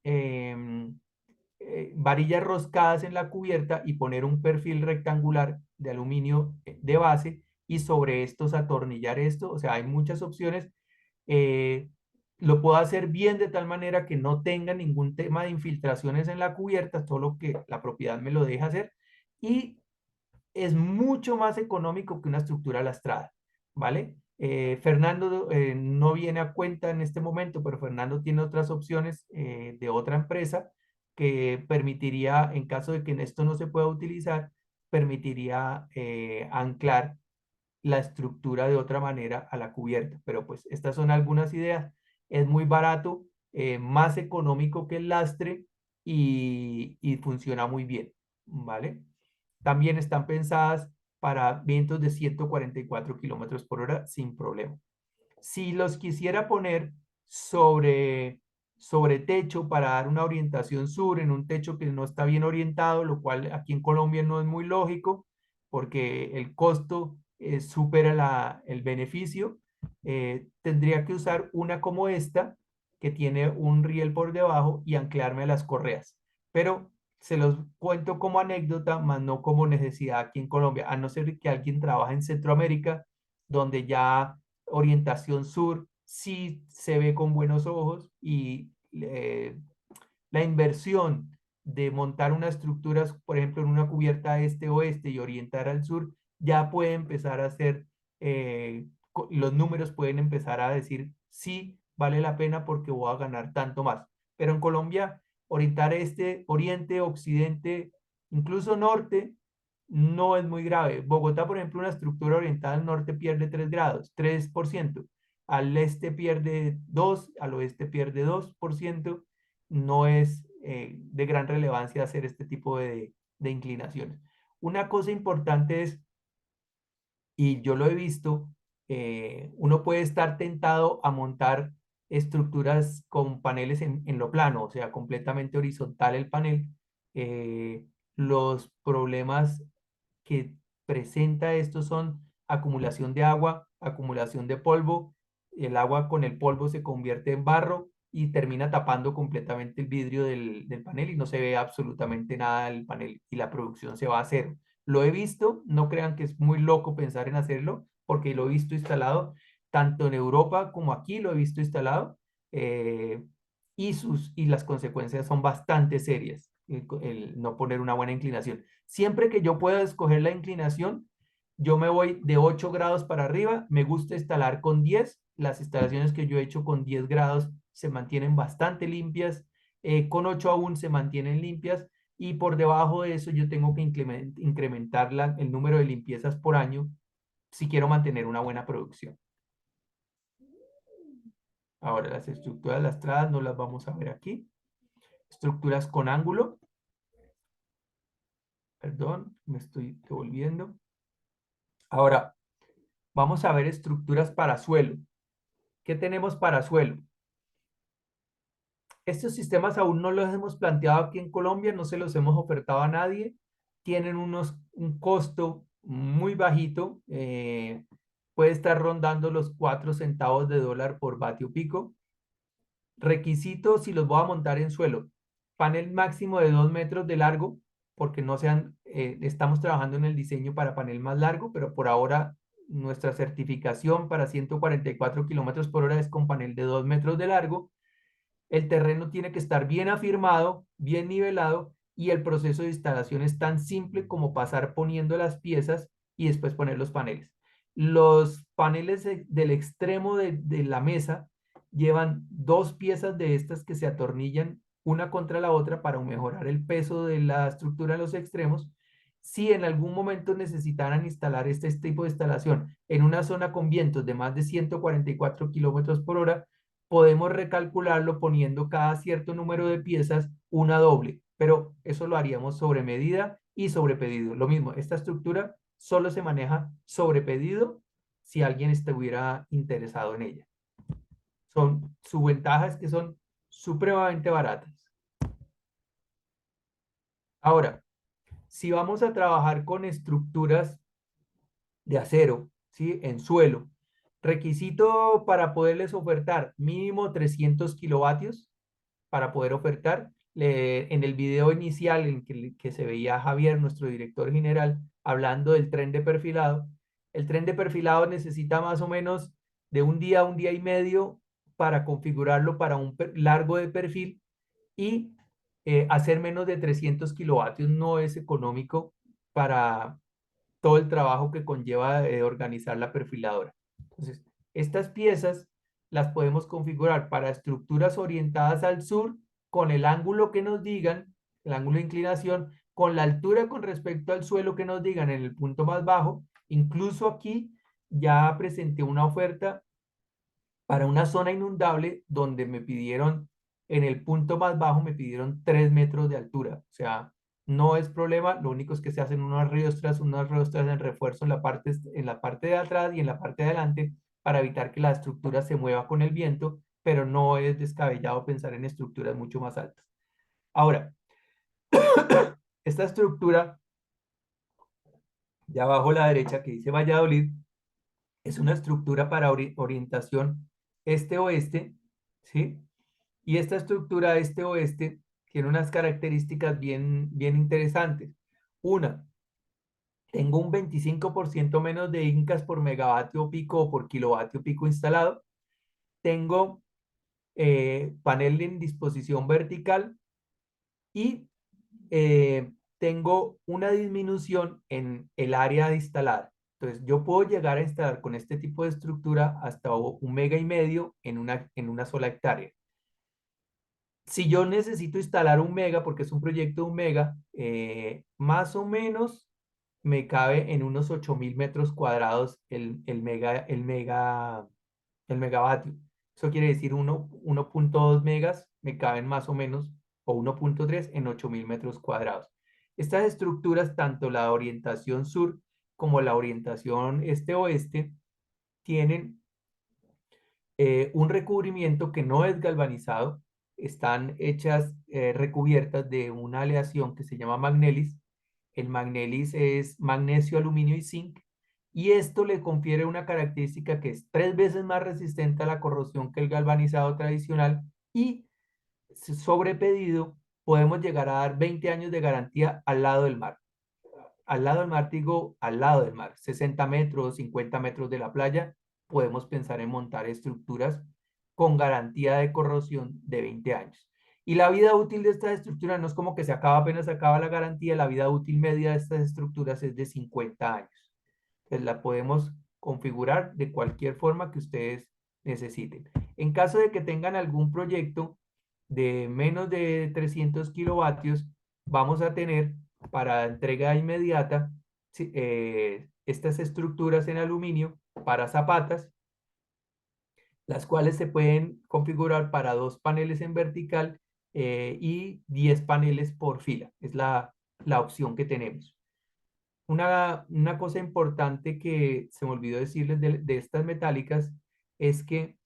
varillas roscadas en la cubierta y poner un perfil rectangular de aluminio de base y sobre estos atornillar esto. O sea, hay muchas opciones. Eh, lo puedo hacer bien de tal manera que no tenga ningún tema de infiltraciones en la cubierta, solo que la propiedad me lo deja hacer. Y es mucho más económico que una estructura lastrada, ¿vale? Fernando no viene a cuenta en este momento, pero Fernando tiene otras opciones de otra empresa que permitiría, en caso de que en esto no se pueda utilizar, permitiría anclar la estructura de otra manera a la cubierta. Pero pues estas son algunas ideas. Es muy barato, más económico que el lastre y funciona muy bien, ¿vale? También están pensadas para vientos de 144 kilómetros por hora sin problema. Si los quisiera poner sobre techo para dar una orientación sur en un techo que no está bien orientado, lo cual aquí en Colombia no es muy lógico porque el costo supera el beneficio, tendría que usar una como esta que tiene un riel por debajo y anclarme a las correas. Pero se los cuento como anécdota, más no como necesidad aquí en Colombia, a no ser que alguien trabaje en Centroamérica, donde ya orientación sur sí se ve con buenos ojos y la inversión de montar una estructura, por ejemplo, en una cubierta este-oeste y orientar al sur, ya puede empezar a hacer, los números pueden empezar a decir, sí, vale la pena porque voy a ganar tanto más. Pero en Colombia, orientar este, oriente, occidente, incluso norte, no es muy grave. Bogotá, por ejemplo, una estructura orientada al norte pierde 3 grados, 3%. Al este pierde 2, al oeste pierde 2%. No es de gran relevancia hacer este tipo de inclinaciones. Una cosa importante es, y yo lo he visto, uno puede estar tentado a montar estructuras con paneles en lo plano, o sea, completamente horizontal el panel. Los problemas que presenta esto son acumulación de agua, acumulación de polvo, el agua con el polvo se convierte en barro y termina tapando completamente el vidrio del panel y no se ve absolutamente nada del panel y la producción se va a cero. Lo he visto, no crean que es muy loco pensar en hacerlo, porque lo he visto instalado tanto en Europa como aquí, lo he visto instalado, y las consecuencias son bastante serias, el no poner una buena inclinación. Siempre que yo pueda escoger la inclinación, yo me voy de 8 grados para arriba, me gusta instalar con 10, las instalaciones que yo he hecho con 10 grados se mantienen bastante limpias, con 8 aún se mantienen limpias, y por debajo de eso yo tengo que incrementar el número de limpiezas por año si quiero mantener una buena producción. Ahora las estructuras lastradas no las vamos a ver aquí. Estructuras con ángulo. Perdón, me estoy devolviendo. Ahora, vamos a ver estructuras para suelo. ¿Qué tenemos para suelo? Estos sistemas aún no los hemos planteado aquí en Colombia, no se los hemos ofertado a nadie. Tienen un costo muy bajito, puede estar rondando los 4 centavos de dólar por vatio pico. Requisitos si los voy a montar en suelo. Panel máximo de 2 metros de largo, porque no sean, estamos trabajando en el diseño para panel más largo, pero por ahora nuestra certificación para 144 kilómetros por hora es con panel de 2 metros de largo. El terreno tiene que estar bien afirmado, bien nivelado, y el proceso de instalación es tan simple como pasar poniendo las piezas y después poner los paneles. Los paneles del extremo de la mesa llevan 2 piezas de estas que se atornillan una contra la otra para mejorar el peso de la estructura en los extremos. Si en algún momento necesitaran instalar este tipo de instalación en una zona con vientos de más de 144 kilómetros por hora, podemos recalcularlo poniendo cada cierto número de piezas una doble, pero eso lo haríamos sobre medida y sobre pedido. Lo mismo, esta estructura solo se maneja sobre pedido si alguien estuviera interesado en ella. su ventaja es que son supremamente baratas. Ahora, si vamos a trabajar con estructuras de acero, ¿sí? En suelo, requisito para poderles ofertar mínimo 300 kilovatios para poder ofertar. En el video inicial en que se veía a Javier, nuestro director general, hablando del tren de perfilado, el tren de perfilado necesita más o menos de un día y medio para configurarlo para un largo de perfil y hacer menos de 300 kilovatios no es económico para todo el trabajo que conlleva organizar la perfiladora. Entonces, estas piezas las podemos configurar para estructuras orientadas al sur con el ángulo que nos digan, el ángulo de inclinación, con la altura con respecto al suelo que nos digan en el punto más bajo. Incluso aquí ya presenté una oferta para una zona inundable donde me pidieron, en el punto más bajo me pidieron 3 metros de altura. O sea, no es problema, lo único es que se hacen unas riostras en refuerzo en la parte de atrás y en la parte de adelante para evitar que la estructura se mueva con el viento, pero no es descabellado pensar en estructuras mucho más altas. Ahora, esta estructura de abajo a la derecha que dice Valladolid es una estructura para orientación este-oeste, ¿sí? Y esta estructura este-oeste tiene unas características bien interesantes. Una, tengo un 25% menos de incas por megavatio pico o por kilovatio pico instalado. Tengo panel en disposición vertical y tengo una disminución en el área instalada. Entonces, yo puedo llegar a instalar con este tipo de estructura hasta 1,5 megas en una sola hectárea. Si yo necesito instalar 1 mega, porque es un proyecto de 1 mega, más o menos me cabe en unos 8,000 metros cuadrados el megavatio. Eso quiere decir 1.2 megas me caben más o menos, o 1.3 en 8,000 metros cuadrados. Estas estructuras, tanto la orientación sur como la orientación este-oeste, tienen un recubrimiento que no es galvanizado, están hechas, recubiertas de una aleación que se llama magnelis. El magnelis es magnesio, aluminio y zinc, y esto le confiere una característica que es 3 veces más resistente a la corrosión que el galvanizado tradicional, y sobre pedido podemos llegar a dar 20 años de garantía al lado del mar. Al lado del mar, digo, al lado del mar, 60 metros, 50 metros de la playa, podemos pensar en montar estructuras con garantía de corrosión de 20 años. Y la vida útil de estas estructuras no es como que se acaba apenas se acaba la garantía, la vida útil media de estas estructuras es de 50 años. Entonces la podemos configurar de cualquier forma que ustedes necesiten. En caso de que tengan algún proyecto de menos de 300 kilovatios, vamos a tener para entrega inmediata estas estructuras en aluminio para zapatas, las cuales se pueden configurar para 2 paneles en vertical y 10 paneles por fila. Es la opción que tenemos. Una cosa importante que se me olvidó decirles de estas metálicas es que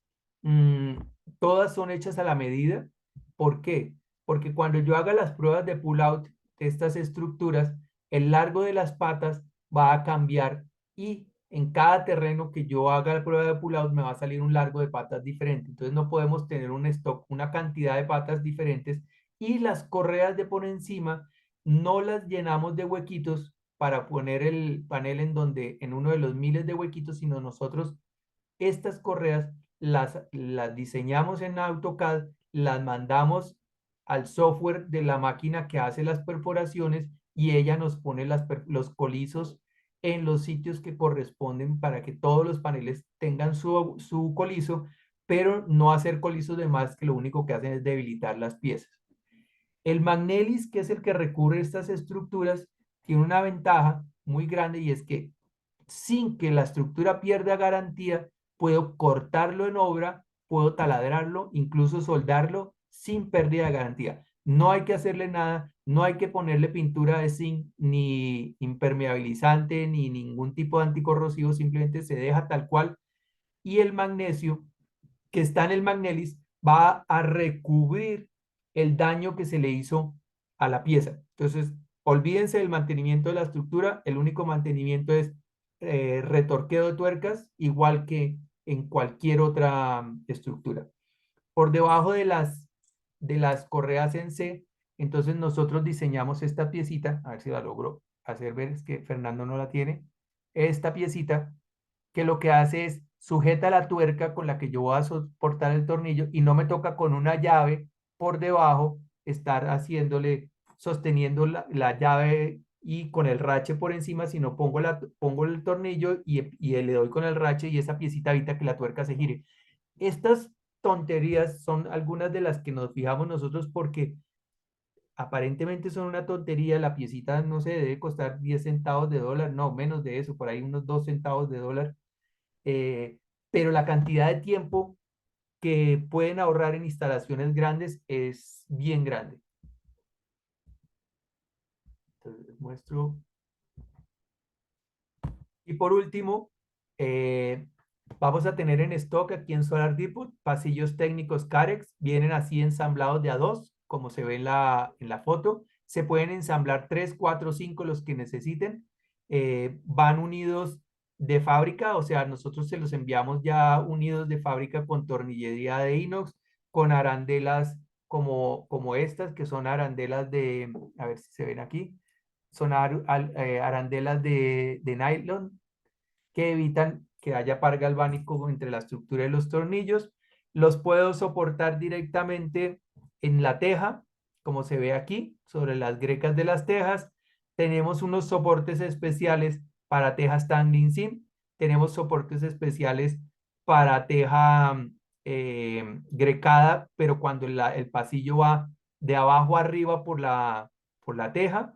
todas son hechas a la medida. ¿Por qué? Porque cuando yo haga las pruebas de pull-out de estas estructuras, el largo de las patas va a cambiar y en cada terreno que yo haga la prueba de pull-out me va a salir un largo de patas diferente. Entonces no podemos tener un stock, una cantidad de patas diferentes, y las correas de por encima no las llenamos de huequitos para poner el panel en uno de los miles de huequitos, sino nosotros estas correas las diseñamos en AutoCAD, las mandamos al software de la máquina que hace las perforaciones y ella nos pone los colisos en los sitios que corresponden para que todos los paneles tengan su coliso, pero no hacer colisos de más que lo único que hacen es debilitar las piezas. El magnelis, que es el que recubre estas estructuras, tiene una ventaja muy grande, y es que sin que la estructura pierda garantía, puedo cortarlo en obra, puedo taladrarlo, incluso soldarlo sin pérdida de garantía. No hay que hacerle nada, no hay que ponerle pintura de zinc, ni impermeabilizante, ni ningún tipo de anticorrosivo, simplemente se deja tal cual. Y el magnesio que está en el Magnelis va a recubrir el daño que se le hizo a la pieza. Entonces, olvídense del mantenimiento de la estructura, el único mantenimiento es retorqueo de tuercas, igual que en cualquier otra estructura. Por debajo de las correas en C, entonces nosotros diseñamos esta piecita, a ver si la logro hacer ver, es que Fernando no la tiene, esta piecita que lo que hace es sujeta la tuerca con la que yo voy a soportar el tornillo y no me toca con una llave por debajo estar haciéndole, sosteniendo la llave y con el rache por encima, sino pongo el tornillo y le doy con el rache y esa piecita evita que la tuerca se gire. Estas tonterías son algunas de las que nos fijamos nosotros porque aparentemente son una tontería, la piecita no se debe costar 10 centavos de dólar, no, menos de eso, por ahí unos 2 centavos de dólar, pero la cantidad de tiempo que pueden ahorrar en instalaciones grandes es bien grande. Entonces, les muestro. Y por último, vamos a tener en stock aquí en Solar Depot pasillos técnicos Carex, vienen así ensamblados de a dos, como se ve en la foto. Se pueden ensamblar 3, 4, 5 los que necesiten. Van unidos de fábrica, o sea, nosotros se los enviamos ya unidos de fábrica con tornillería de inox, con arandelas como estas, que son arandelas de, a ver si se ven aquí, son arandelas de nylon que evitan que haya par galvánico entre la estructura y los tornillos. Los puedo soportar directamente en la teja, como se ve aquí, sobre las grecas de las tejas. Tenemos unos soportes especiales para teja standing seam. Tenemos soportes especiales para teja grecada, pero cuando el pasillo va de abajo arriba por la teja.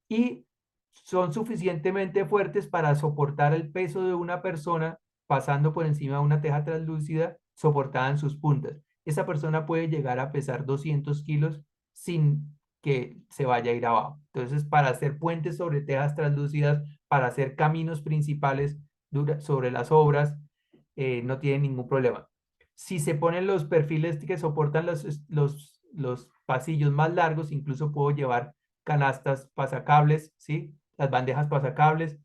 Y son suficientemente fuertes para soportar el peso de una persona pasando por encima de una teja translúcida soportada en sus puntas. Esa persona puede llegar a pesar 200 kilos sin que se vaya a ir abajo. Entonces, para hacer puentes sobre tejas translúcidas, para hacer caminos principales sobre las obras, no tiene ningún problema. Si se ponen los perfiles que soportan los pasillos más largos, incluso puedo llevar canastas pasacables, ¿sí? Las bandejas pasacables.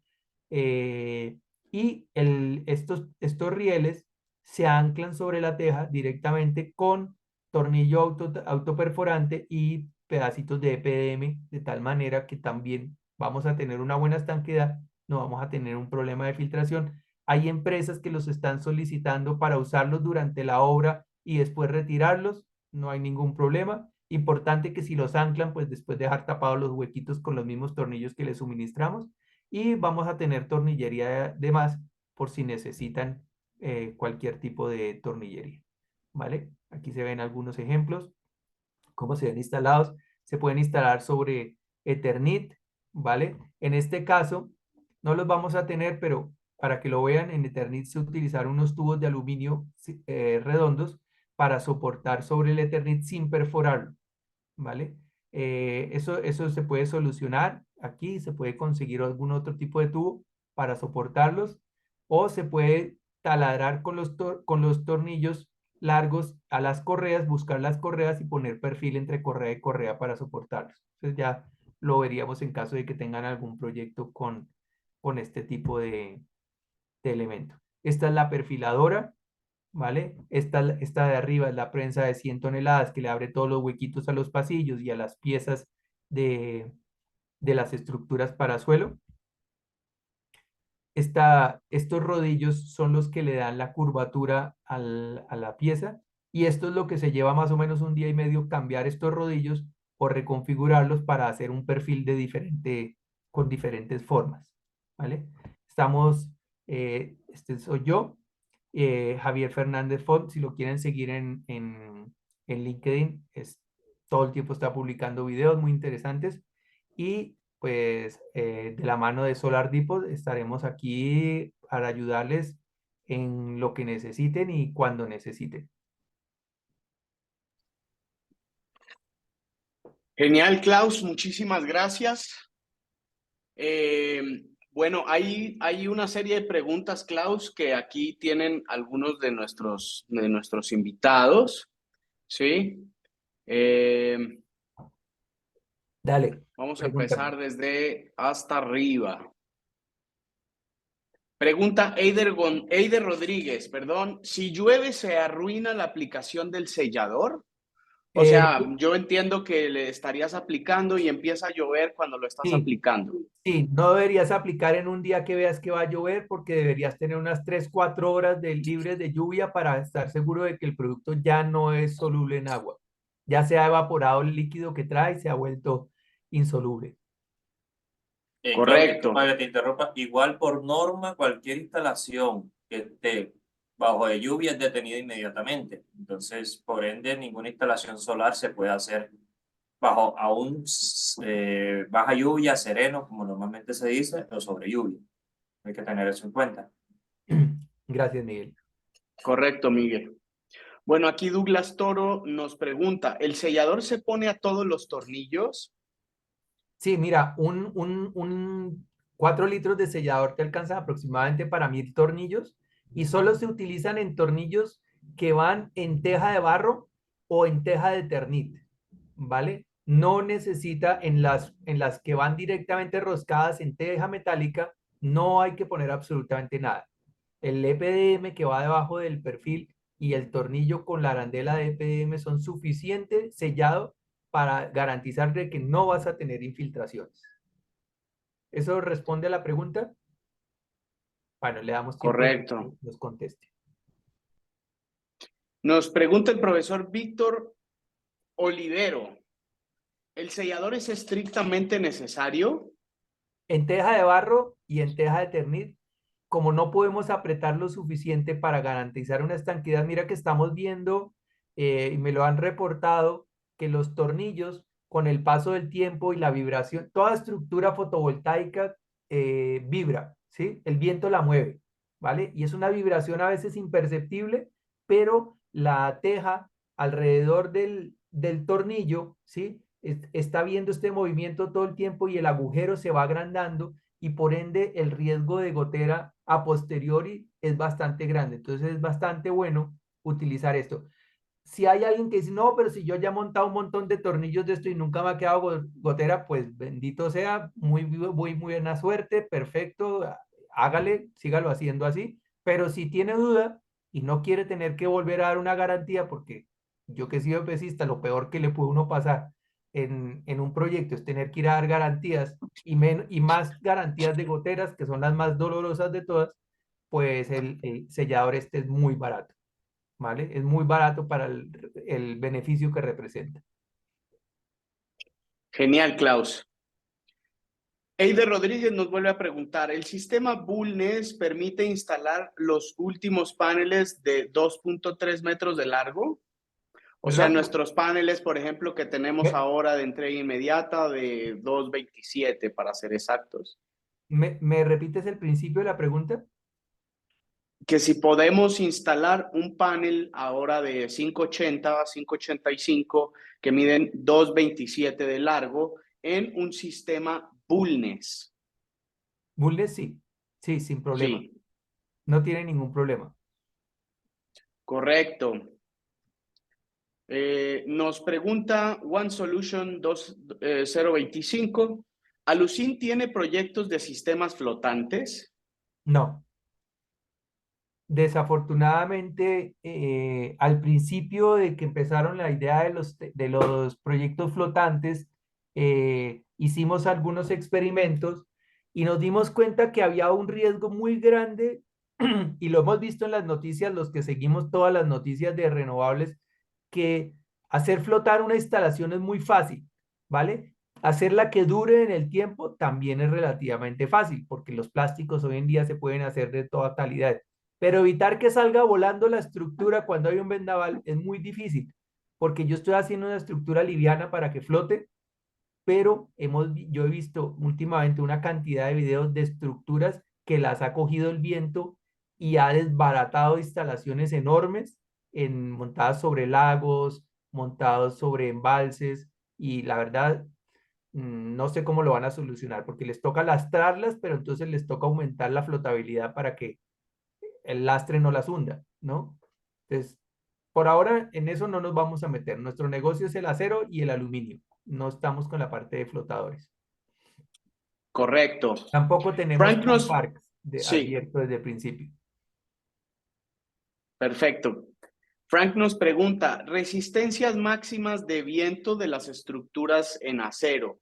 Y estos rieles se anclan sobre la teja directamente con tornillo autoperforante y pedacitos de EPDM, de tal manera que también vamos a tener una buena estanqueidad, no vamos a tener un problema de filtración. Hay empresas que los están solicitando para usarlos durante la obra y después retirarlos, no hay ningún problema. Importante que si los anclan, pues después dejar tapados los huequitos con los mismos tornillos que les suministramos y vamos a tener tornillería de más por si necesitan cualquier tipo de tornillería, ¿vale? Aquí se ven algunos ejemplos, cómo se ven instalados. Se pueden instalar sobre Eternit, ¿vale? En este caso, no los vamos a tener, pero para que lo vean, en Eternit se utilizaron unos tubos de aluminio redondos para soportar sobre el Eternit sin perforarlo, ¿vale? Eso se puede solucionar aquí, se puede conseguir algún otro tipo de tubo para soportarlos o se puede taladrar con los tornillos largos a las correas, buscar las correas y poner perfil entre correa y correa para soportarlos. Entonces ya lo veríamos en caso de que tengan algún proyecto con este tipo de elemento. Esta es la perfiladora, ¿vale? Esta de arriba es la prensa de 100 toneladas que le abre todos los huequitos a los pasillos y a las piezas de las estructuras para suelo. Estos rodillos son los que le dan la curvatura a la pieza y esto es lo que se lleva más o menos un día y medio, cambiar estos rodillos o reconfigurarlos para hacer un perfil con diferentes formas, ¿vale? Este soy yo, Javier Fernández Font, si lo quieren seguir en LinkedIn, todo el tiempo está publicando videos muy interesantes y pues de la mano de Solar Depot estaremos aquí para ayudarles en lo que necesiten y cuando necesiten. Genial, Klaus, muchísimas gracias. Bueno, hay una serie de preguntas, Klaus, que aquí tienen algunos de nuestros invitados, ¿sí? Eh, Dale, Vamos a pregúntame. empezar desde hasta arriba. Pregunta Eider Rodríguez, perdón. Si llueve, ¿se arruina la aplicación del sellador? O Eh, sea, yo entiendo que le estarías aplicando y empieza a llover cuando lo estás sí, aplicando. sí, no deberías aplicar en un día que veas que va a llover porque deberías tener unas 3, 4 horas libres de lluvia para estar seguro de que el producto ya no es soluble en agua. Ya se ha evaporado el líquido que trae y se ha vuelto insoluble. Claudio, Correcto. disculpa que te interrumpa. Igual por norma, cualquier instalación que esté bajo de lluvia es detenida inmediatamente. Entonces, por ende, ninguna instalación solar se puede hacer bajo aún baja lluvia, sereno, como normalmente se dice, o sobre lluvia. Hay que tener eso en cuenta. Gracias, Miguel. Correcto, Miguel. Bueno, aquí Douglas Toro nos pregunta, ¿el sellador se pone a todos los tornillos? Sí, mira, 4 litros de sellador te alcanza aproximadamente para 1000 tornillos y solo se utilizan en tornillos que van en teja de barro o en teja de Ternit, ¿vale? No necesita en las que van directamente roscadas en teja metálica, no hay que poner absolutamente nada. El EPDM que va debajo del perfil y el tornillo con la arandela de EPDM son suficientes sellado para garantizar de que no vas a tener infiltraciones. ¿Eso responde a la pregunta? Bueno, le damos tiempo de que Correcto. nos conteste. Nos pregunta el profesor Víctor Olivero, ¿el sellador es estrictamente necesario? En teja de barro y en teja de Ternit, como no podemos apretar lo suficiente para garantizar una estanquidad, mira que estamos viendo, y me lo han reportado, que los tornillos, con el paso del tiempo y la vibración, toda estructura fotovoltaica vibra, ¿sí? El viento la mueve, ¿vale? Y es una vibración a veces imperceptible, pero la teja alrededor del tornillo, ¿sí? Está viendo este movimiento todo el tiempo y el agujero se va agrandando y por ende el riesgo de gotera a posteriori es bastante grande. Entonces es bastante bueno utilizar esto. Si hay alguien que dice, no, pero si yo ya he montado un montón de tornillos de esto y nunca me ha quedado gotera, pues bendito sea, muy buena suerte, perfecto, hágale, sígalo haciendo así. Pero si tiene duda y no quiere tener que volver a dar una garantía, porque yo que he sido pesista, lo peor que le puede uno pasar en un proyecto es tener que ir a dar garantías y más garantías de goteras, que son las más dolorosas de todas, pues el sellador este es muy barato, ¿vale? Es muy barato para el beneficio que representa. Genial, Klaus. Eider Rodríguez nos vuelve a preguntar, ¿el sistema Bulnes permite instalar los últimos paneles de 2.3 metros de largo? O sea, Perdón, nuestros paneles, por ejemplo, que tenemos ¿me, ahora de entrega inmediata de 2.27 para ser exactos. me repites el principio de la pregunta? Que si podemos instalar un panel ahora de 580 a 585 que miden 2.27 de largo en un sistema Bulnes. Bulnes sí, sí, sin problema. Sí, No tiene ningún problema. correcto. Nos pregunta One Solution 025. ¿Alucin tiene proyectos de sistemas flotantes? No. Desafortunadamente, al principio de que empezaron la idea de los proyectos flotantes, hicimos algunos experimentos y nos dimos cuenta que había un riesgo muy grande y lo hemos visto en las noticias, los que seguimos todas las noticias de renovables, que hacer flotar una instalación es muy fácil, ¿vale? Hacerla que dure en el tiempo también es relativamente fácil, porque los plásticos hoy en día se pueden hacer de toda calidad. Pero evitar que salga volando la estructura cuando hay un vendaval es muy difícil, porque yo estoy haciendo una estructura liviana para que flote, pero yo he visto últimamente una cantidad de videos de estructuras que las ha cogido el viento y ha desbaratado instalaciones enormes montadas sobre lagos, montados sobre embalses, y la verdad No sé cómo lo van a solucionar, porque les toca lastrarlas, pero entonces les toca aumentar la flotabilidad para que el lastre no las hunda, ¿no? Entonces, por ahora en eso no nos vamos a meter. Nuestro negocio es el acero y el aluminio. No estamos con la parte de flotadores. Correcto. Tampoco tenemos Frank car nos... park Sí, abierto desde el principio. perfecto. Frank nos pregunta, resistencias máximas de viento de las estructuras en acero,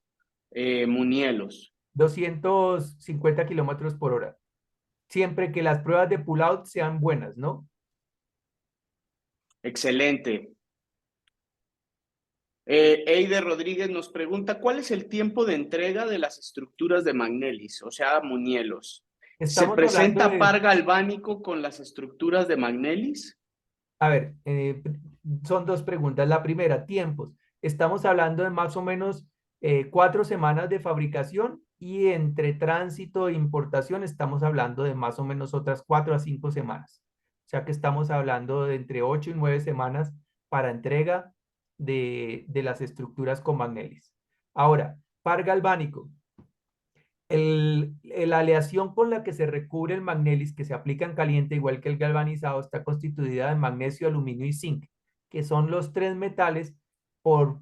Munielos. 250 kilómetros por hora. Siempre que las pruebas de pull-out sean buenas, ¿no? Excelente. Eider Rodríguez nos pregunta, ¿cuál es el tiempo de entrega de las estructuras de Magnelis, o sea, Munielos? ¿Se Estamos hablando presenta de, par galvánico con las estructuras de Magnelis? a ver, son dos preguntas. La primera, tiempos. Estamos hablando de más o menos 4 semanas de fabricación y entre tránsito e importación estamos hablando de más o menos otras 4 a 5 semanas. O sea que estamos hablando de entre 8 y 9 semanas para entrega de las estructuras con Magnelis. Ahora, par galvánico. La aleación con la que se recubre el magnelis, que se aplica en caliente, igual que el galvanizado, está constituida de magnesio, aluminio y zinc, que son los tres metales por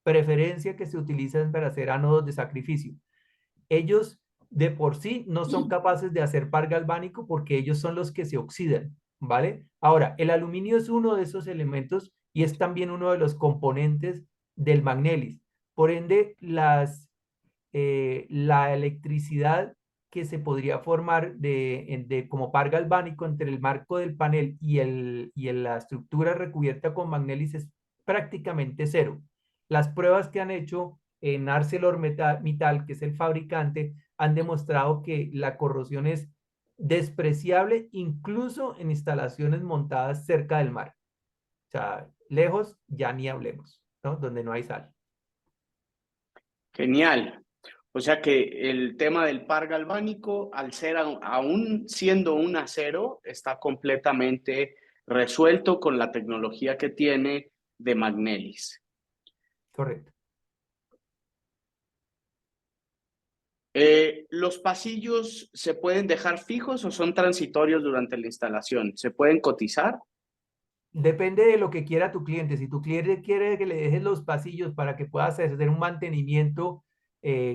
preferencia que se utilizan para hacer ánodos de sacrificio. Ellos de por sí no son capaces de hacer par galvánico porque ellos son los que se oxidan, ¿vale? Ahora, el aluminio es uno de esos elementos y es también uno de los componentes del magnelis. Por ende, la electricidad que se podría formar como par galvánico entre el marco del panel y la estructura recubierta con magnelis es prácticamente cero. Las pruebas que han hecho en ArcelorMittal, que es el fabricante, han demostrado que la corrosión es despreciable incluso en instalaciones montadas cerca del mar. O sea, lejos ya ni hablemos, ¿no? Donde no hay sal. Genial. O sea que el tema del par galvánico, al ser aún siendo un acero, está completamente resuelto con la tecnología que tiene de Magnelis. Correcto. ¿Los pasillos se pueden dejar fijos o son transitorios durante la instalación? ¿Se pueden cotizar? Depende de lo que quiera tu cliente. Si tu cliente quiere que le dejes los pasillos para que puedas hacer un mantenimiento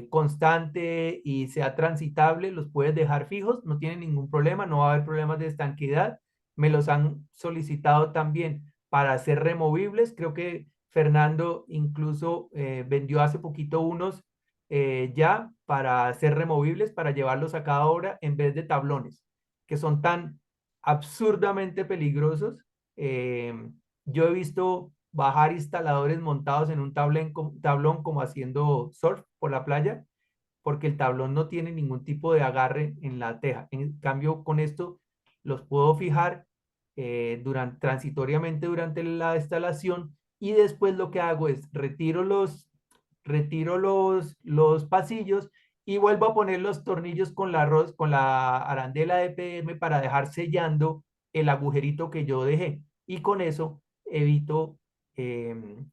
constante y sea transitable, los puedes dejar fijos, no tiene ningún problema, no va a haber problemas de estanqueidad. Me los han solicitado también para ser removibles. Creo que Fernando incluso vendió hace poquito unos ya para ser removibles, para llevarlos a cada obra en vez de tablones, que son tan absurdamente peligrosos. Yo he visto bajar instaladores montados en un tablón como haciendo surf por la playa, porque el tablón no tiene ningún tipo de agarre en la teja. En cambio, con esto los puedo fijar transitoriamente durante la instalación y después lo que hago es retiro los pasillos y vuelvo a poner los tornillos con la arandela de PM para dejar sellando el agujerito que yo dejé. Y con eso evito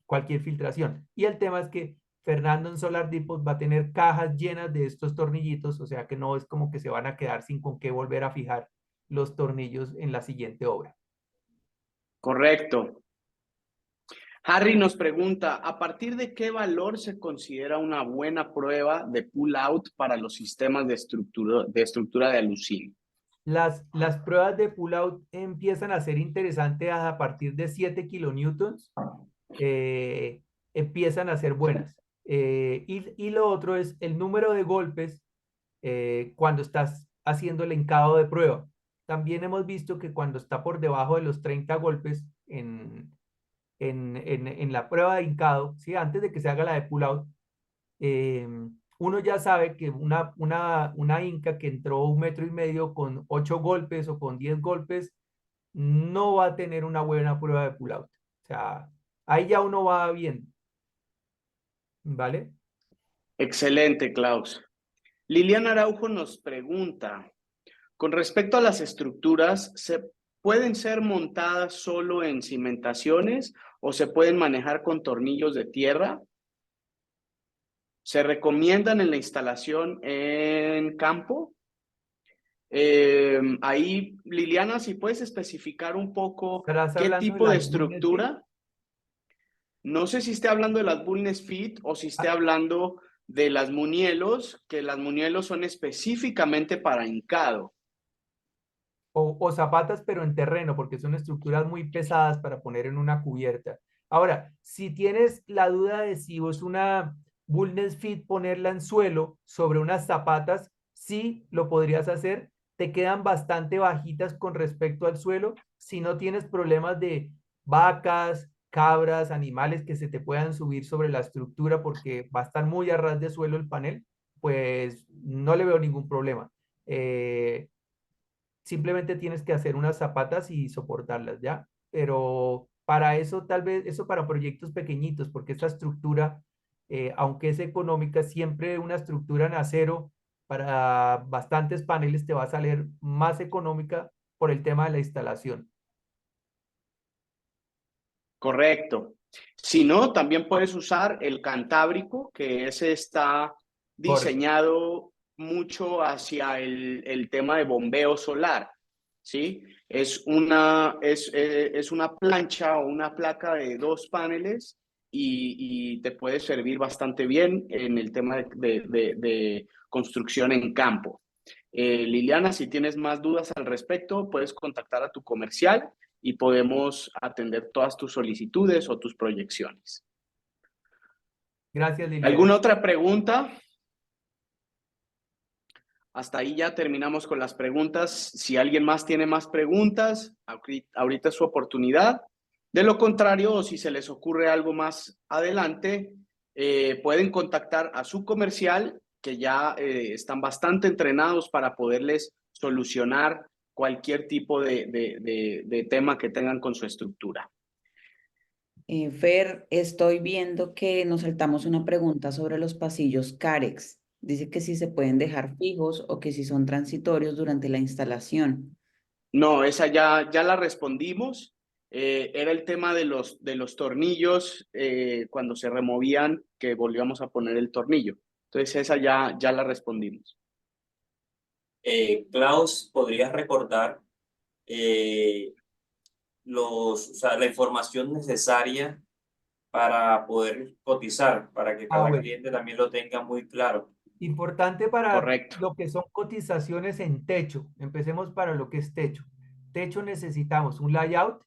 cualquier filtración. Y el tema es que Fernando en Solar Depot va a tener cajas llenas de estos tornillitos, o sea que no es como que se van a quedar sin con qué volver a fijar los tornillos en la siguiente obra. Correcto. Harry nos pregunta, ¿a partir de qué valor se considera una buena prueba de pull-out para los sistemas de estructura de aluminio? Las pruebas de pull-out empiezan a ser interesantes a partir de 7 kilonewtons, empiezan a ser buenas. Y lo otro es el número de golpes cuando estás haciendo el hincado de prueba. También hemos visto que cuando está por debajo de los 30 golpes en la prueba de hincado, ¿sí? Antes de que se haga la de pull-out, uno ya sabe que una hinca que entró 1,5 metros con 8 golpes o con 10 golpes no va a tener una buena prueba de pull-out. O sea, ahí ya uno va viendo. ¿Vale? Excelente, Klaus. Liliana Araujo nos pregunta, con respecto a las estructuras, ¿se pueden ser montadas solo en cimentaciones o se pueden manejar con tornillos de tierra? Se recomiendan en la instalación en campo. Ahí, Liliana, si puedes especificar un poco ¿Estarás qué hablando de tipo de las Bulnes Fit? estructura. No sé si esté hablando de las Bulnes Fit o si esté Ah, hablando de las Munielos, que las Munielos son específicamente para hincado. o zapatas, pero en terreno, porque son estructuras muy pesadas para poner en una cubierta. Ahora, si tienes la duda de si es una Bulnes Fit ponerla en suelo sobre unas zapatas, sí lo podrías hacer. Te quedan bastante bajitas con respecto al suelo. Si no tienes problemas de vacas, cabras, animales que se te puedan subir sobre la estructura porque va a estar muy a ras de suelo el panel, pues no le veo ningún problema. Simplemente tienes que hacer unas zapatas y soportarlas, ¿ya? Pero para eso, tal vez, eso para proyectos pequeñitos, porque esta estructura, aunque es económica, siempre una estructura en acero para bastantes paneles te va a salir más económica por el tema de la instalación. Correcto. Si no, también puedes usar el Cantábrico, que ese está Correcto. diseñado mucho hacia el tema de bombeo solar, ¿sí? Es una plancha o una placa de 2 paneles y te puede servir bastante bien en el tema de construcción en campo. Liliana, si tienes más dudas al respecto, puedes contactar a tu comercial y podemos atender todas tus solicitudes o tus proyecciones. Gracias, Liliana. ¿Alguna otra pregunta? Hasta ahí ya terminamos con las preguntas. Si alguien más tiene más preguntas, ahorita es su oportunidad. De lo contrario, o si se les ocurre algo más adelante, pueden contactar a su comercial, que ya están bastante entrenados para poderles solucionar cualquier tipo de tema que tengan con su estructura. Fer, estoy viendo que nos saltamos una pregunta sobre los pasillos Carex. Dice que si se pueden dejar fijos o que si son transitorios durante la instalación. No, esa ya la respondimos. Era el tema de los tornillos cuando se removían, que volvíamos a poner el tornillo. Entonces esa ya la respondimos. Klaus, ¿podrías recordar o sea, la información necesaria para poder cotizar, para que cada Bueno. cliente también lo tenga muy claro? Importante para Correcto. lo que son cotizaciones en techo. Empecemos para lo que es techo. Techo necesitamos un layout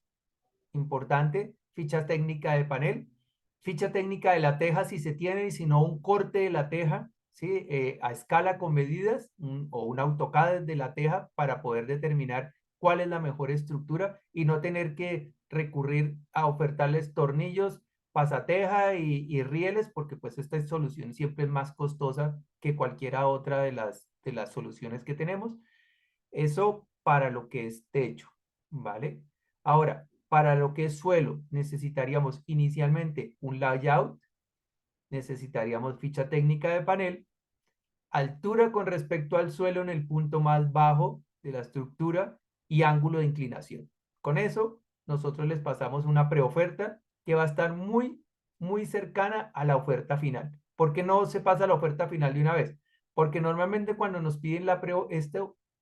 importante, ficha técnica de panel, ficha técnica de la teja si se tiene y si no un corte de la teja, ¿sí? A escala con medidas o un AutoCAD de la teja para poder determinar cuál es la mejor estructura y no tener que recurrir a ofertarles tornillos, pasateja y rieles, porque pues esta solución siempre es más costosa que cualquiera otra de las soluciones que tenemos. Eso para lo que es techo, ¿vale? Ahora, para lo que es suelo, necesitaríamos inicialmente un layout, necesitaríamos ficha técnica de panel, altura con respecto al suelo en el punto más bajo de la estructura y ángulo de inclinación. Con eso, nosotros les pasamos una preoferta que va a estar muy cercana a la oferta final. ¿Por qué no se pasa la oferta final de una vez? Porque normalmente cuando nos piden la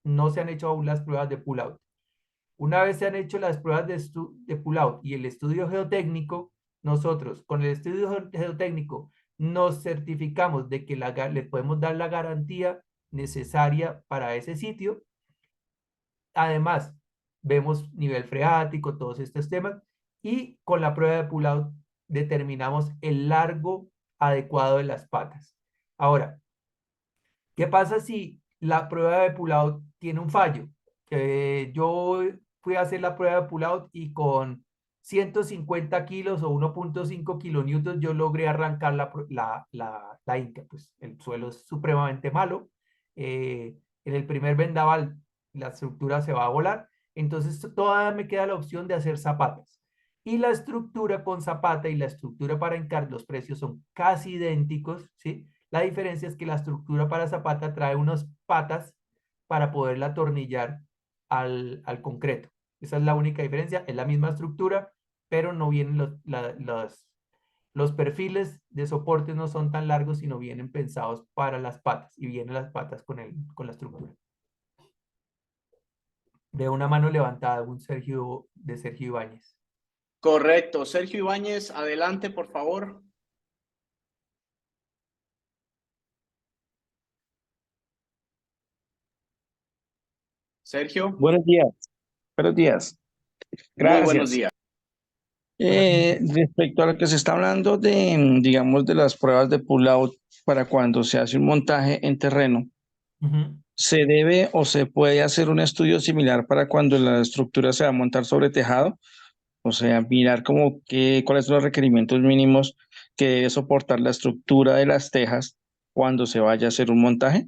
no se han hecho aún las pruebas de pull-out. Una vez se han hecho las pruebas de pull-out y el estudio geotécnico, nosotros con el estudio geotécnico nos certificamos de que le podemos dar la garantía necesaria para ese sitio. Además, vemos nivel freático, todos estos temas, y con la prueba de pull-out determinamos el largo adecuado de las patas. Ahora, ¿qué pasa si la prueba de pull-out tiene un fallo? Yo fui a hacer la prueba de pull-out y con 150 kilos o 1.5 kilonewtons yo logré arrancar la Inca. Pues el suelo es supremamente malo. En el primer vendaval la estructura se va a volar. Entonces todavía me queda la opción de hacer zapatas. Y la estructura con zapata y la estructura para hincar, los precios son casi idénticos, ¿sí? La diferencia es que la estructura para zapata trae unas patas para poderla atornillar al concreto. Esa es la única diferencia. Es la misma estructura, pero no vienen Los perfiles de soportes no son tan largos, sino vienen pensados para las patas y vienen las patas con la estructura. Veo una mano levantada, de Sergio Ibáñez. Correcto. Sergio Ibáñez, adelante, por favor. Sergio. Buenos días, buenos días. Muy buenos Gracias. días. Respecto a lo que se está hablando de, digamos, de las pruebas de pull-out para cuando se hace un montaje en terreno, Ujú. ¿se debe o se puede hacer un estudio similar para cuando la estructura se va a montar sobre tejado? O sea, mirar como cuáles son los requerimientos mínimos que debe soportar la estructura de las tejas cuando se vaya a hacer un montaje.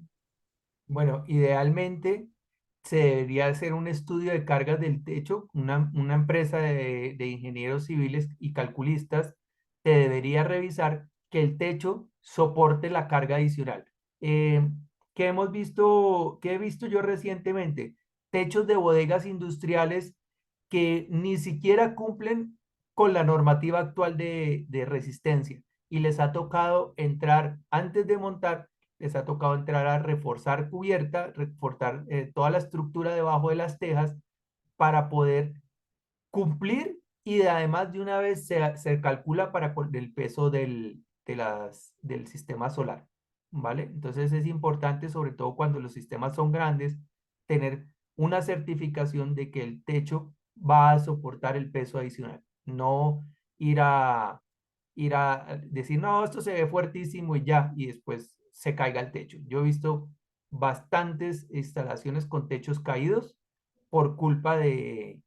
Bueno, idealmente se debería hacer un estudio de cargas del techo. Una empresa de ingenieros civiles y calculistas te debería revisar que el techo soporte la carga adicional. Eh, ¿Qué he visto yo recientemente? Techos de bodegas industriales que ni siquiera cumplen con la normativa actual de resistencia y les ha tocado entrar antes de montar, les ha tocado entrar a reforzar cubierta, reforzar toda la estructura debajo de las tejas para poder cumplir y además de una vez se calcula para el peso del sistema solar, ¿vale? Entonces es importante, sobre todo cuando los sistemas son grandes, tener una certificación de que el techo va a soportar el peso adicional, no ir a, ir a decir, no, esto se ve fuertísimo y ya, y después se caiga el techo. Yo he visto bastantes instalaciones con techos caídos por culpa de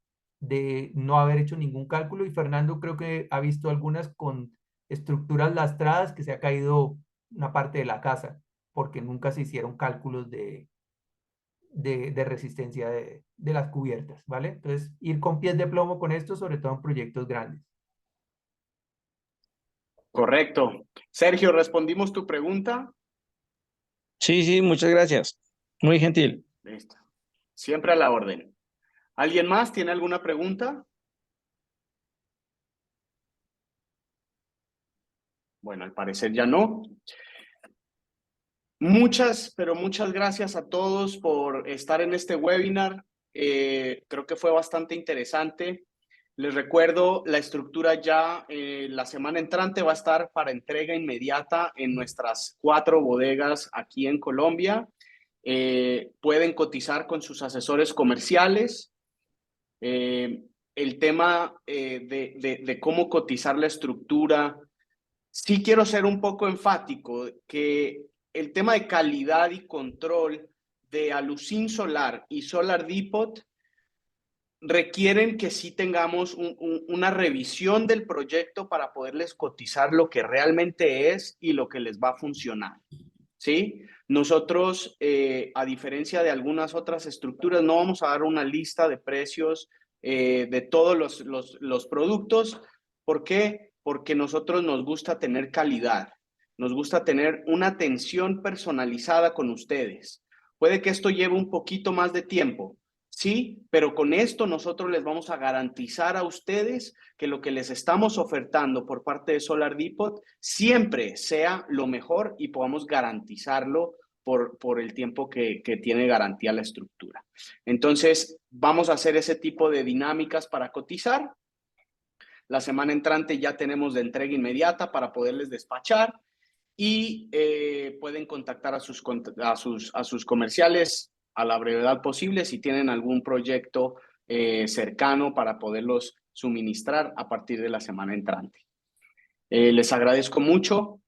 no haber hecho ningún cálculo y Fernando creo que ha visto algunas con estructuras lastradas que se ha caído una parte de la casa porque nunca se hicieron cálculos de resistencia de las cubiertas, ¿vale? Entonces, ir con pies de plomo con esto, sobre todo en proyectos grandes. Correcto. Sergio, ¿respondimos tu pregunta? Sí, sí, muchas gracias. Muy gentil. Listo. Siempre a la orden. ¿Alguien más tiene alguna pregunta? Bueno, al parecer ya no. Pero muchas gracias a todos por estar en este webinar. Creo que fue bastante interesante. Les recuerdo, la estructura ya la semana entrante va a estar para entrega inmediata en nuestras 4 bodegas aquí en Colombia. Pueden cotizar con sus asesores comerciales. El tema de cómo cotizar la estructura, sí quiero ser un poco enfático que el tema de calidad y control de Alucin Solar y Solar Depot requieren que sí tengamos una revisión del proyecto para poderles cotizar lo que realmente es y lo que les va a funcionar, ¿sí? Nosotros, a diferencia de algunas otras estructuras, no vamos a dar una lista de precios de todos los productos. ¿Por qué? Porque nosotros nos gusta tener calidad, nos gusta tener una atención personalizada con ustedes. Puede que esto lleve un poquito más de tiempo, sí, pero con esto nosotros les vamos a garantizar a ustedes que lo que les estamos ofertando por parte de Solar Depot siempre sea lo mejor y podamos garantizarlo por el tiempo que tiene garantía la estructura. Entonces, vamos a hacer ese tipo de dinámicas para cotizar. La semana entrante ya tenemos de entrega inmediata para poderles despachar y pueden contactar a sus comerciales a la brevedad posible si tienen algún proyecto cercano para poderlos suministrar a partir de la semana entrante. Les agradezco mucho.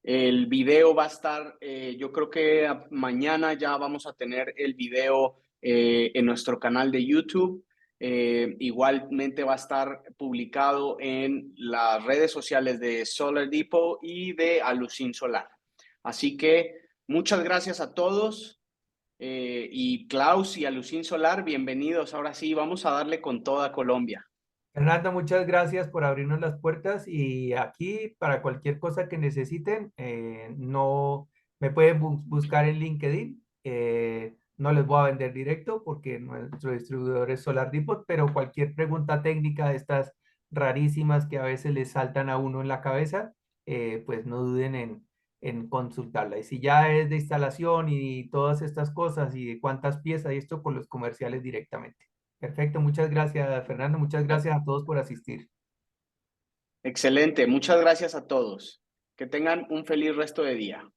El video va a estar, yo creo que mañana ya vamos a tener el video en nuestro canal de YouTube. Igualmente va a estar publicado en las redes sociales de Solar Depot y de Alucin Solar. Así que muchas gracias a todos. Y Klaus y Alucin Solar, bienvenidos. Ahora sí, vamos a darle con toda Colombia. Fernando, muchas gracias por abrirnos las puertas y aquí para cualquier cosa que necesiten, no me pueden buscar en LinkedIn. No les voy a vender directo porque nuestro distribuidor es Solar Depot, pero cualquier pregunta técnica de estas rarísimas que a veces les saltan a uno en la cabeza, pues no duden en consultarla. Y si ya es de instalación y todas estas cosas y de cuántas piezas y esto con los comerciales directamente. Perfecto, muchas gracias, Fernando. Muchas gracias a todos por asistir. Excelente, muchas gracias a todos. Que tengan un feliz resto de día.